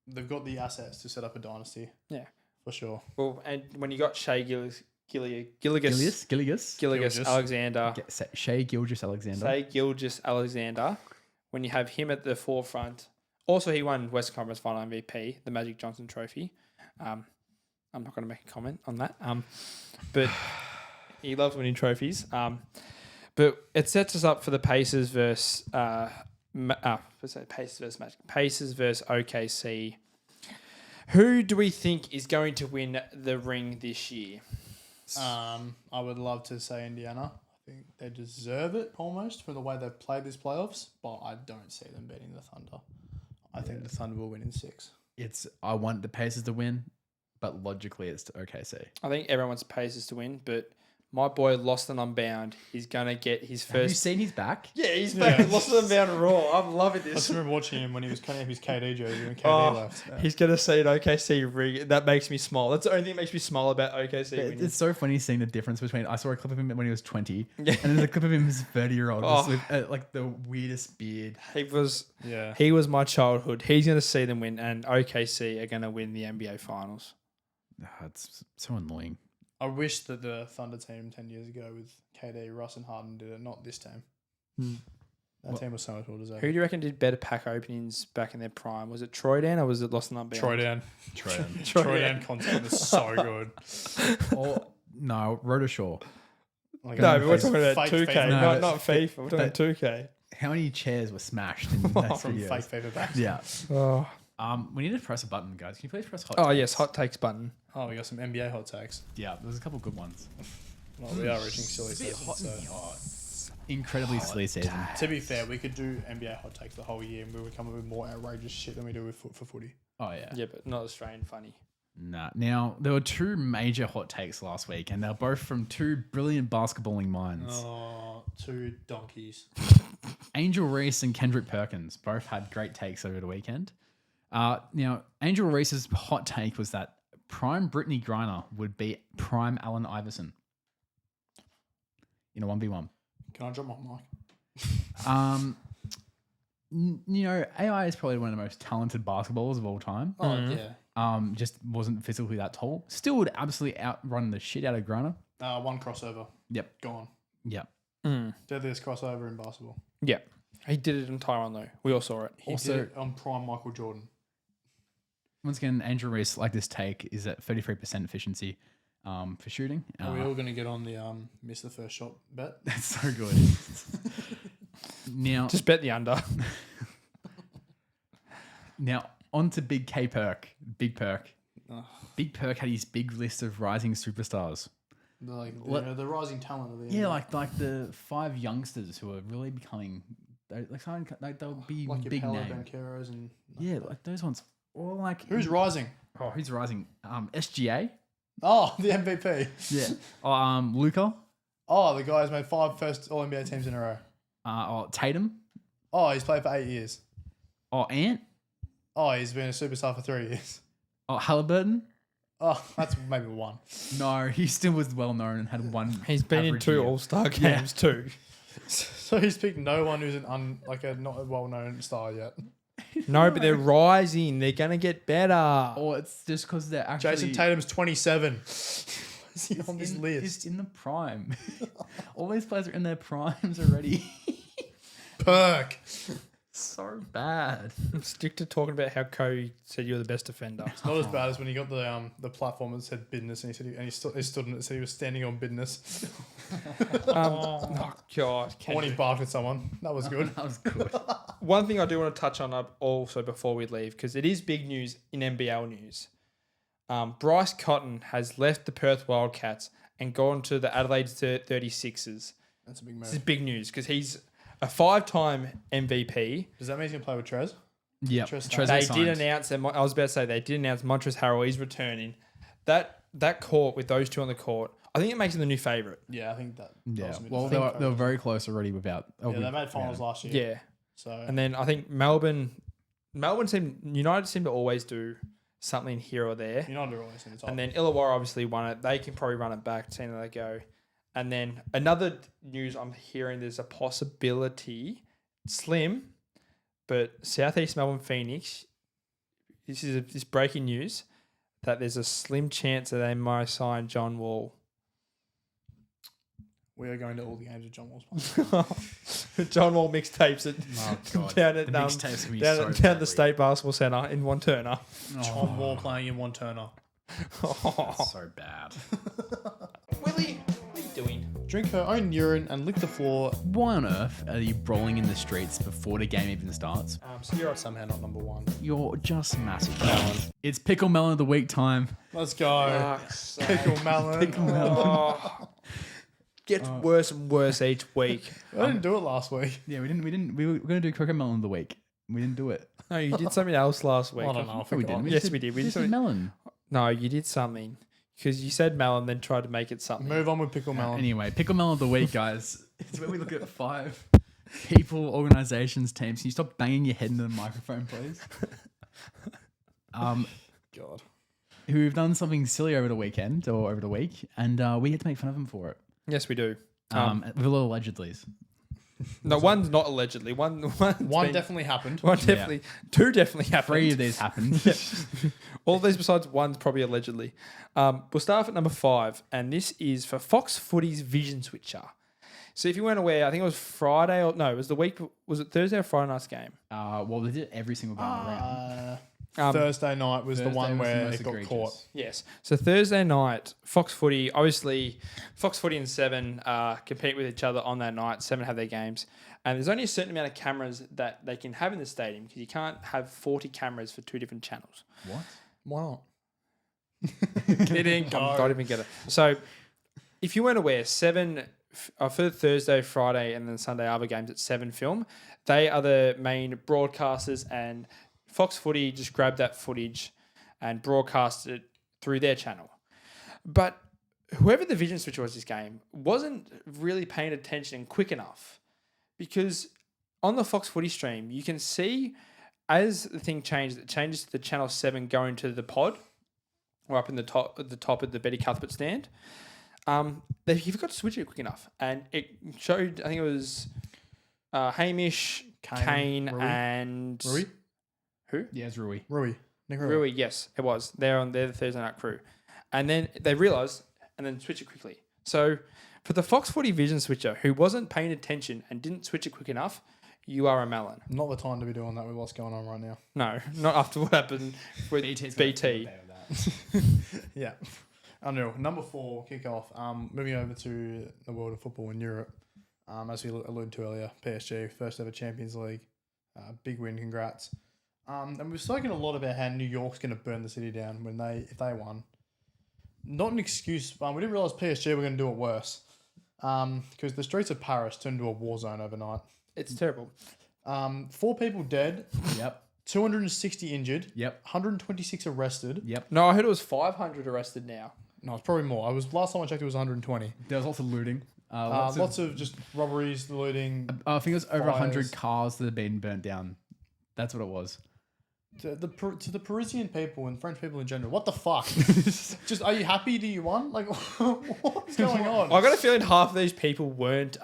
they've got the assets to set up a dynasty. Yeah, for sure. Well, and when you got Shea Gilgeous Alexander, Shea Gilgeous Alexander, when you have him at the forefront. Also, he won West Conference Final MVP, the Magic Johnson Trophy. I'm not going to make a comment on that. But he loves winning trophies. But it sets us up for the Pacers versus Pacers versus OKC. Who do we think is going to win the ring this year? I would love to say Indiana. I think they deserve it almost from the way they've played these playoffs, but I don't see them beating the Thunder. I think the Thunder will win in 6. I want the Pacers to win, but logically it's to OKC. I think everyone wants the Pacers to win, but my boy Lost and Unbound, he's going to get his first... Have you seen his back? Yeah, he's back. Yeah. Lost and Unbound Raw. I'm loving this. I just remember watching him when he was cutting up his KD jersey when KD left. Yeah. He's going to see an OKC ring. That makes me smile. That's the only thing that makes me smile about OKC winning. It's so funny seeing the difference between... I saw a clip of him when he was 20, and there's a clip of him as a 30-year-old with like the weirdest beard. He was my childhood. He's going to see them win, and OKC are going to win the NBA Finals. It's so annoying. I wish that the Thunder team 10 years ago with KD, Russ and Harden did it, not this team. That team was so much more deserving. Who do you reckon did better pack openings back in their prime? Was it Troy Dan or was it Lost and Unbound? Troy Dan content was so good. Or no, Rotoshaw. No, but we're talking about 2K, not FIFA. We're talking 2K. How many chairs were smashed in that from videos? fake FIFA backs? Yeah. We need to press a button, guys. Can you please press hot? Oh takes? yes, hot takes button. Oh, we got some NBA hot takes. Yeah, there's a couple good ones. Well, we are reaching silly season, so. Incredibly silly season. To be fair, we could do NBA hot takes the whole year and we would come up with more outrageous shit than we do with for footy. Oh yeah. Yeah, but not Australian funny. Nah. Now there were two major hot takes last week, and they're both from two brilliant basketballing minds. Oh, two donkeys. Angel Reese and Kendrick Perkins both had great takes over the weekend. Now, Angel Reese's hot take was that prime Brittany Griner would be prime Allen Iverson in a 1v1. Can I drop my mic? You know, AI is probably one of the most talented basketballers of all time. Oh, yeah. Just wasn't physically that tall. Still would absolutely outrun the shit out of Griner. One crossover. Yep. Gone. Yep. Deadliest crossover in basketball. Yeah, he did it in Taiwan though. We all saw it. He did it on prime Michael Jordan. Once again, Angel Reese, like this take, is at 33% efficiency for shooting. Are we all going to get on the miss the first shot bet? That's so good. Now, Just bet the under. now on to Big K Perk. Big Perk. Big Perk had his big list of rising superstars. The rising talent of the Yeah, like the 5 youngsters who are really becoming they'll be like your big Paolo name. Bancheros and Yeah, like those ones. Or like who's rising? Oh, who's rising? SGA. Oh, the MVP. Yeah. Luca. Oh, the guy who's made 5 first All NBA teams in a row. Tatum. Oh, he's played for 8 years. Oh, Ant. Oh, he's been a superstar for 3 years. Oh, Halliburton. Oh, that's maybe 1. No, he still was well known and had one. He's been in average 2 year. All-Star games too. So he's picked no one who's a not a well-known star yet. No, but they're rising. They're gonna get better. Or it's just because they're actually. Jason Tatum's 27. Is he on this list? He's in the prime. All these players are in their primes already. Perk. So bad. Stick to talking about how Kobe said you're the best defender. It's not as bad as when he got the platform that said business and he stood in it, said he was standing on business. Oh God! When he barked at someone, that was good. That was good. One thing I do want to touch on also before we leave, because it is big news in NBL news. Bryce Cotton has left the Perth Wildcats and gone to the Adelaide 36ers. That's a big move. This is big news because he's a 5-time MVP. Does that mean he's gonna play with Trez? Yeah, They did announce, and I was about to say they did announce Montrezl Harrell is returning. That court with those two on the court, I think it makes him the new favourite. Yeah, I think that. Yeah. Well, they were very close already without. Yeah, they made finals last year. Yeah. So And then I think United seem to always do something here or there. United are always in the top. And then Illawarra obviously won it. They can probably run it back, seeing how they go. And then another news I'm hearing, there's a possibility, slim, but Southeast Melbourne Phoenix, this breaking news, that there's a slim chance that they might sign John Wall. We are going to all the games of John Wall's playing. John Wall mixtapes it down at The mixtapes can be down, so down deadly. the State Basketball Centre in Wanturna. John Wall playing in one Turner. That's so bad. Willie, what are you doing? Drink her own urine and lick the floor. Why on earth are you brawling in the streets before the game even starts? So you're somehow not number 1. You're just massive. It's Pickle Melon of the Week time. Let's go. Pickle melon. Oh, gets worse and worse each week. I didn't do it last week. Yeah, we didn't. We were going to do Cocoa Melon of the Week. We didn't do it. No, you did something else last week. I don't know. I No, we forgot. didn't. Yes, we did. We just did did melon. No, you did something because you said melon, then tried to make it something. Move on with pickle melon. Anyway, Pickle Melon of the Week, guys. It's where we look at 5 people, organizations, teams. Can you stop banging your head into the microphone, please? God. Who've done something silly over the weekend or over the week, and we had to make fun of them for it. Yes, we do. With a little allegedlys. No, one's not allegedly. One Definitely happened. One definitely. 2 definitely happened. 3 of these happened. All these besides one's probably allegedly. We'll start off at number 5, and this is for Fox Footy's Vision Switcher. So if you weren't aware, I think it was Friday or no, it was the week. Was it Thursday or Friday night's game? Well, they did it every single game around. Thursday night was the Thursday one was the where most it got egregious. caught. Yes. So Thursday night, Fox Footy, obviously, Fox Footy and 7 compete with each other on that night. 7 have their games. And there's only a certain amount of cameras that they can have in the stadium because you can't have 40 cameras for 2 different channels. What? Why not? Kidding. I don't even get it. So, if you weren't aware, for Thursday, Friday, and then Sunday other games at 7 Film, they are the main broadcasters, and Fox Footy just grabbed that footage and broadcast it through their channel. But whoever the vision switcher was this game wasn't really paying attention quick enough, because on the Fox Footy stream, you can see as the thing changes, it changes to the channel 7 going to the pod, or up in the top of the Betty Cuthbert stand. He forgot to switch it quick enough, and it showed. I think it was Hamish, Kane, Rui? and Rui? who? Yeah, it's Rui. Rui. Nick Rui. Yes, it was. They're the Thursday night crew, and then they realised and then switch it quickly. So for the Fox Footy vision switcher who wasn't paying attention and didn't switch it quick enough, you are a melon. Not the time to be doing that with what's going on right now. No, not after what happened with BT. Yeah. Unreal. Number 4, kickoff. Moving over to the world of football in Europe. As we alluded to earlier, PSG, first ever Champions League. Big win, congrats. And we've spoken a lot about how New York's going to burn the city down if they won. Not an excuse. We didn't realise PSG were going to do it worse. Because the streets of Paris turned into a war zone overnight. It's terrible. 4 people dead. Yep. 260 injured. Yep. 126 arrested. Yep. No, I heard it was 500 arrested now. No, it's probably more. Last time I checked, it was 120. There was also looting. Lots of just robberies, looting. I think it was over 100 fires. cars that had been burnt down. That's what it was. To the Parisian people and French people in general, what the fuck? Just, are you happy that you won? Like, what's going on? I got a feeling half of these people weren't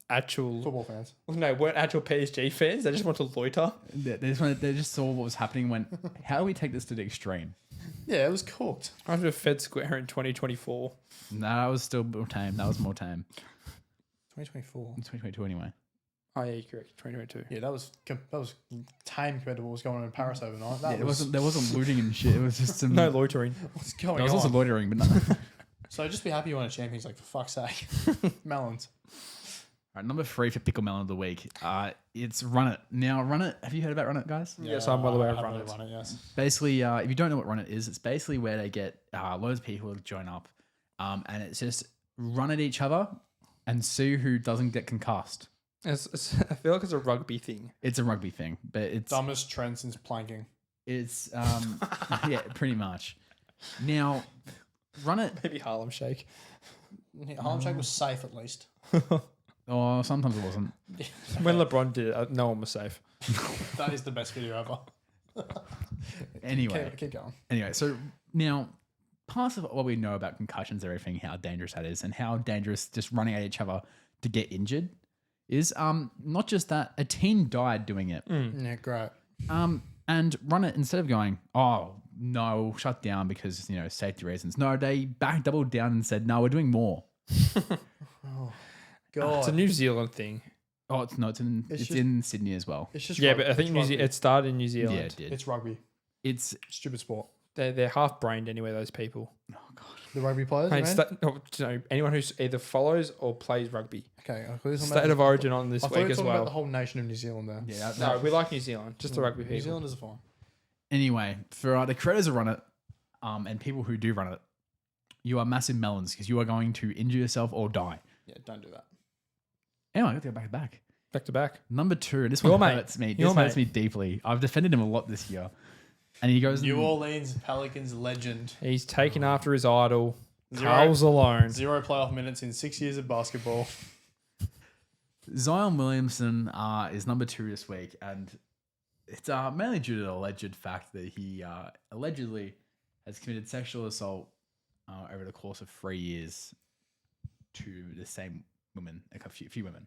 actual Football fans. No, weren't actual PSG fans. They just want to loiter. They just saw what was happening and went, how do we take this to the extreme? Yeah, it was cooked. After Fed Square in 2024. No, that was still more tame. That was more tame. 2024. 2022 anyway. Oh yeah, you're correct. 2022. Yeah, that was tame compared to what was going on in Paris overnight. There wasn't looting and shit. It was just some. No loitering. What's going There was on? also loitering, but no. So just be happy you won a Champions League, for fuck's sake. Melons. All right, number 3 for Pickle Melon of the week. It's Run It. Now, Run It, have you heard about Run It, guys? Yes, I'm well aware of I Run have It. Run It, yes. Basically, if you don't know what Run It is, it's basically where they get loads of people to join up, and it's just run at each other and see who doesn't get concussed. I feel like it's a rugby thing. It's a rugby thing, but it's Dumbest trend since planking. It's yeah, pretty much. Now, Run It. Maybe Harlem Shake. Harlem Shake was safe at least. Oh, sometimes it wasn't. When LeBron did it, no one was safe. That is the best video ever. Anyway, Keep going. Anyway, so now part of what we know about concussions, everything, how dangerous that is, and how dangerous just running at each other to get injured is. Not just that, a teen died doing it. Yeah, great. And Run It, instead of going, oh no, shut down because safety reasons. No, they doubled down and said, no, we're doing more. God. It's a New Zealand thing. Oh, it's in Sydney as well. It's just Yeah, rugby. but I think It's rugby. it started in New Zealand. Yeah, it did. It's rugby. It's Stupid sport. They're half brained anyway. Those people. oh god. The rugby players, Hey, man? anyone who either follows or plays rugby. Okay. I thought you were talking State about- of origin on this I thought you week were as talking about well. the whole nation of New Zealand there. Yeah. No, we like New Zealand. Just the rugby people. New Zealanders are fine. Anyway, for the creators of Run It, and people who do run it, you are massive melons because you are going to injure yourself or die. Yeah, don't do that. Anyway, I got to go back. Back to back. Number 2, and this Your one mate. hurts me. Your This hurts mate. me deeply. I've defended him a lot this year. And he goes, New Orleans Pelicans legend. He's taken after his idol. Zero. Carl's alone. 0 playoff minutes in 6 years of basketball. Zion Williamson is number 2 this week, and it's mainly due to the alleged fact that he allegedly has committed sexual assault over the course of 3 years to the same women, a few women.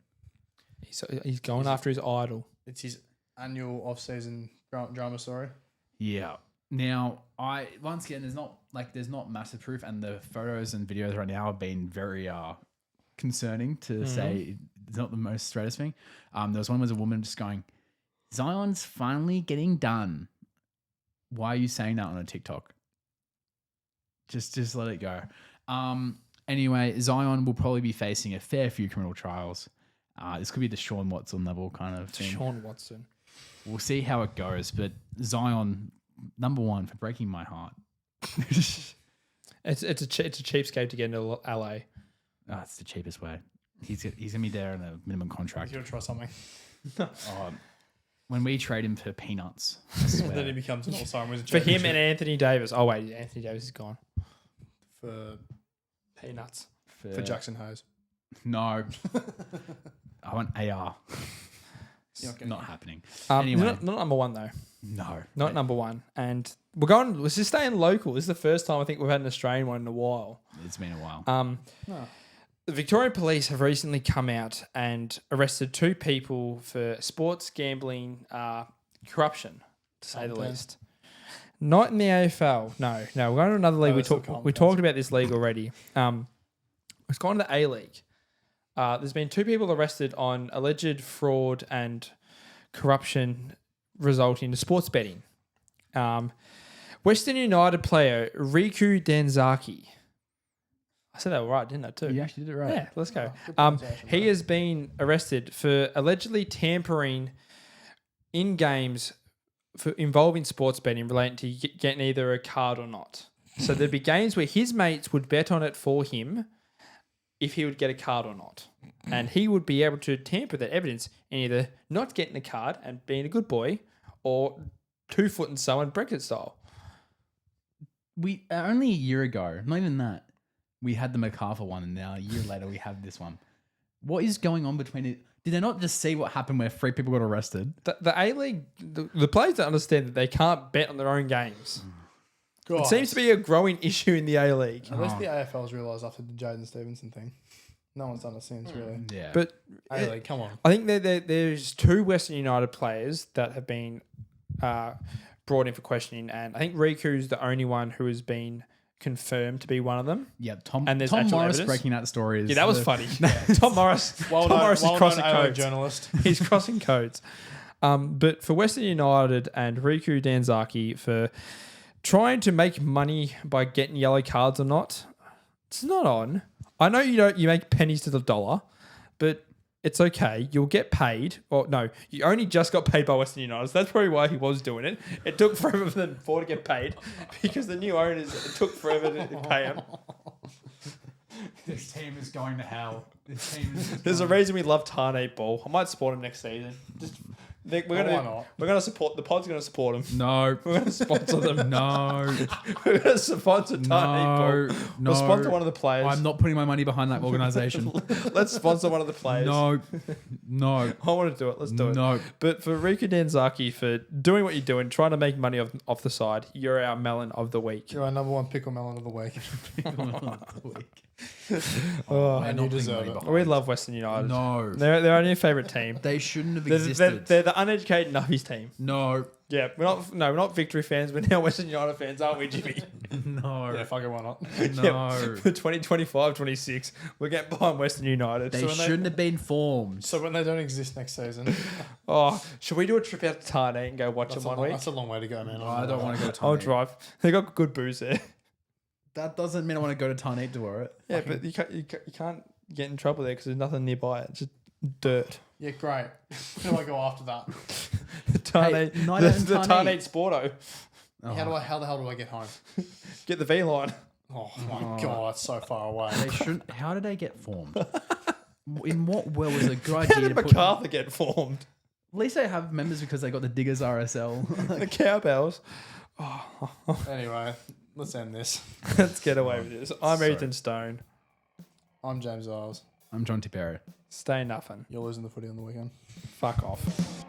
He's going after his idol. It's his annual off-season drama story. Yeah. Now, once again, there's not massive proof, and the photos and videos right now have been very concerning to say it's not the most straightest thing. There was one was a woman just going, Zion's finally getting done. Why are you saying that on a TikTok? Just let it go. Anyway, Zion will probably be facing a fair few criminal trials, This could be the Sean Watson level kind of thing. Sean Watson. We'll see how it goes. But Zion, number one for breaking my heart. It's a cheapskate to get into LA. It's the cheapest way. He's gonna be there on a minimum contract. He's gonna try something. When we trade him for peanuts, I swear. Then he becomes an all-star and wins a For him championship. and Anthony Davis. Oh wait, Anthony Davis is gone. For Peanuts. Jackson Hose. No. I want AR. You're not Not happening. Anyway. Anyway. Not number one though. No. Not number one. And let's just stay in local. This is the first time I think we've had an Australian one in a while. It's been a while. The Victorian Police have recently come out and arrested 2 people for sports gambling corruption, to say the least. Not in the AFL. No. We're going to another league. We talked about this league already. It's gone to the A-League. There's been 2 people arrested on alleged fraud and corruption resulting in sports betting. Western United player Riku Danzaki. I said that right, didn't I, too? You actually did it right. Yeah, let's go. Oh, He has been arrested for allegedly tampering in games for involving sports betting relating to getting either a card or not. So there'd be games where his mates would bet on it for him if he would get a card or not. And he would be able to tamper that evidence and either not getting a card and being a good boy or 2-footing someone Brexit style. We only a year ago, not even that, we had the MacArthur one, and now a year later we have this one. What is going on between it? Did they not just see what happened where 3 people got arrested? The A-League, the players don't understand that they can't bet on their own games. It seems to be a growing issue in the A-League. At least the AFL's realised after the Jaden Stevenson thing. No one's done it since, really. Yeah. But A-League, come on. I think there's 2 Western United players that have been brought in for questioning, and I think Riku's the only one who has been confirmed to be one of them. Yeah, Tom And there's Morris actual evidence. breaking out stories. Yeah, that was funny. Tom Morris is crossing codes. Journalist. He's crossing codes. But for Western United and Riku Danzaki for trying to make money by getting yellow cards or not, it's not on. I know you make pennies to the dollar, but it's okay. You'll get paid. Or no, you only just got paid by Western United. So that's probably why he was doing it. It took forever for them to get paid because the new owners, it took forever to pay him. This team is going to hell. There's a reason we love Tarnate Ball. I might support him next season. We're gonna support the pod's gonna support him. No. We're gonna sponsor them. No. We're gonna sponsor Tarnate Ball. No. We'll sponsor one of the players. I'm not putting my money behind that organisation. Let's sponsor one of the players. No. I want to do it. Let's do it. No. But for Riku Danzaki for doing what you're doing, trying to make money off the side, you're our melon of the week. You're our number 1 pickle melon of the week. And you deserve it. We love Western United. No. They're our new favourite team. They shouldn't have They're existed. the uneducated Nuffies team. No. Yeah, we're not Victory fans. We're now Western United fans, aren't we, Jimmy? No. Yeah, fuck it, why not? No. For 2025-26, we're getting behind Western United. They shouldn't have been formed. So when they don't exist next season, Should we do a trip out to Tarnate and go watch them one week? that's a long way to go, man. I don't want to go to I'll Tarnate. drive. They got good booze there. That doesn't mean I want to go to Tarnate to wear it. Yeah, but you can't get in trouble there because there's nothing nearby. It's just dirt. Yeah, great. Where do I go after that? Tarnate, night the out in Tarnate Sporto. How the hell do I get home? Get the V line. Oh my god, it's so far away. They shouldn't. How did they get formed? In what world was a good How idea did to put? MacArthur get formed? At least they have members because they got the Diggers RSL. The Cowbells. Anyway, let's end this. Let's get away with this. I'm Ethan Stone. I'm James Isles. I'm John Tipero. Stay nothing. You're losing the footy on the weekend. Fuck off.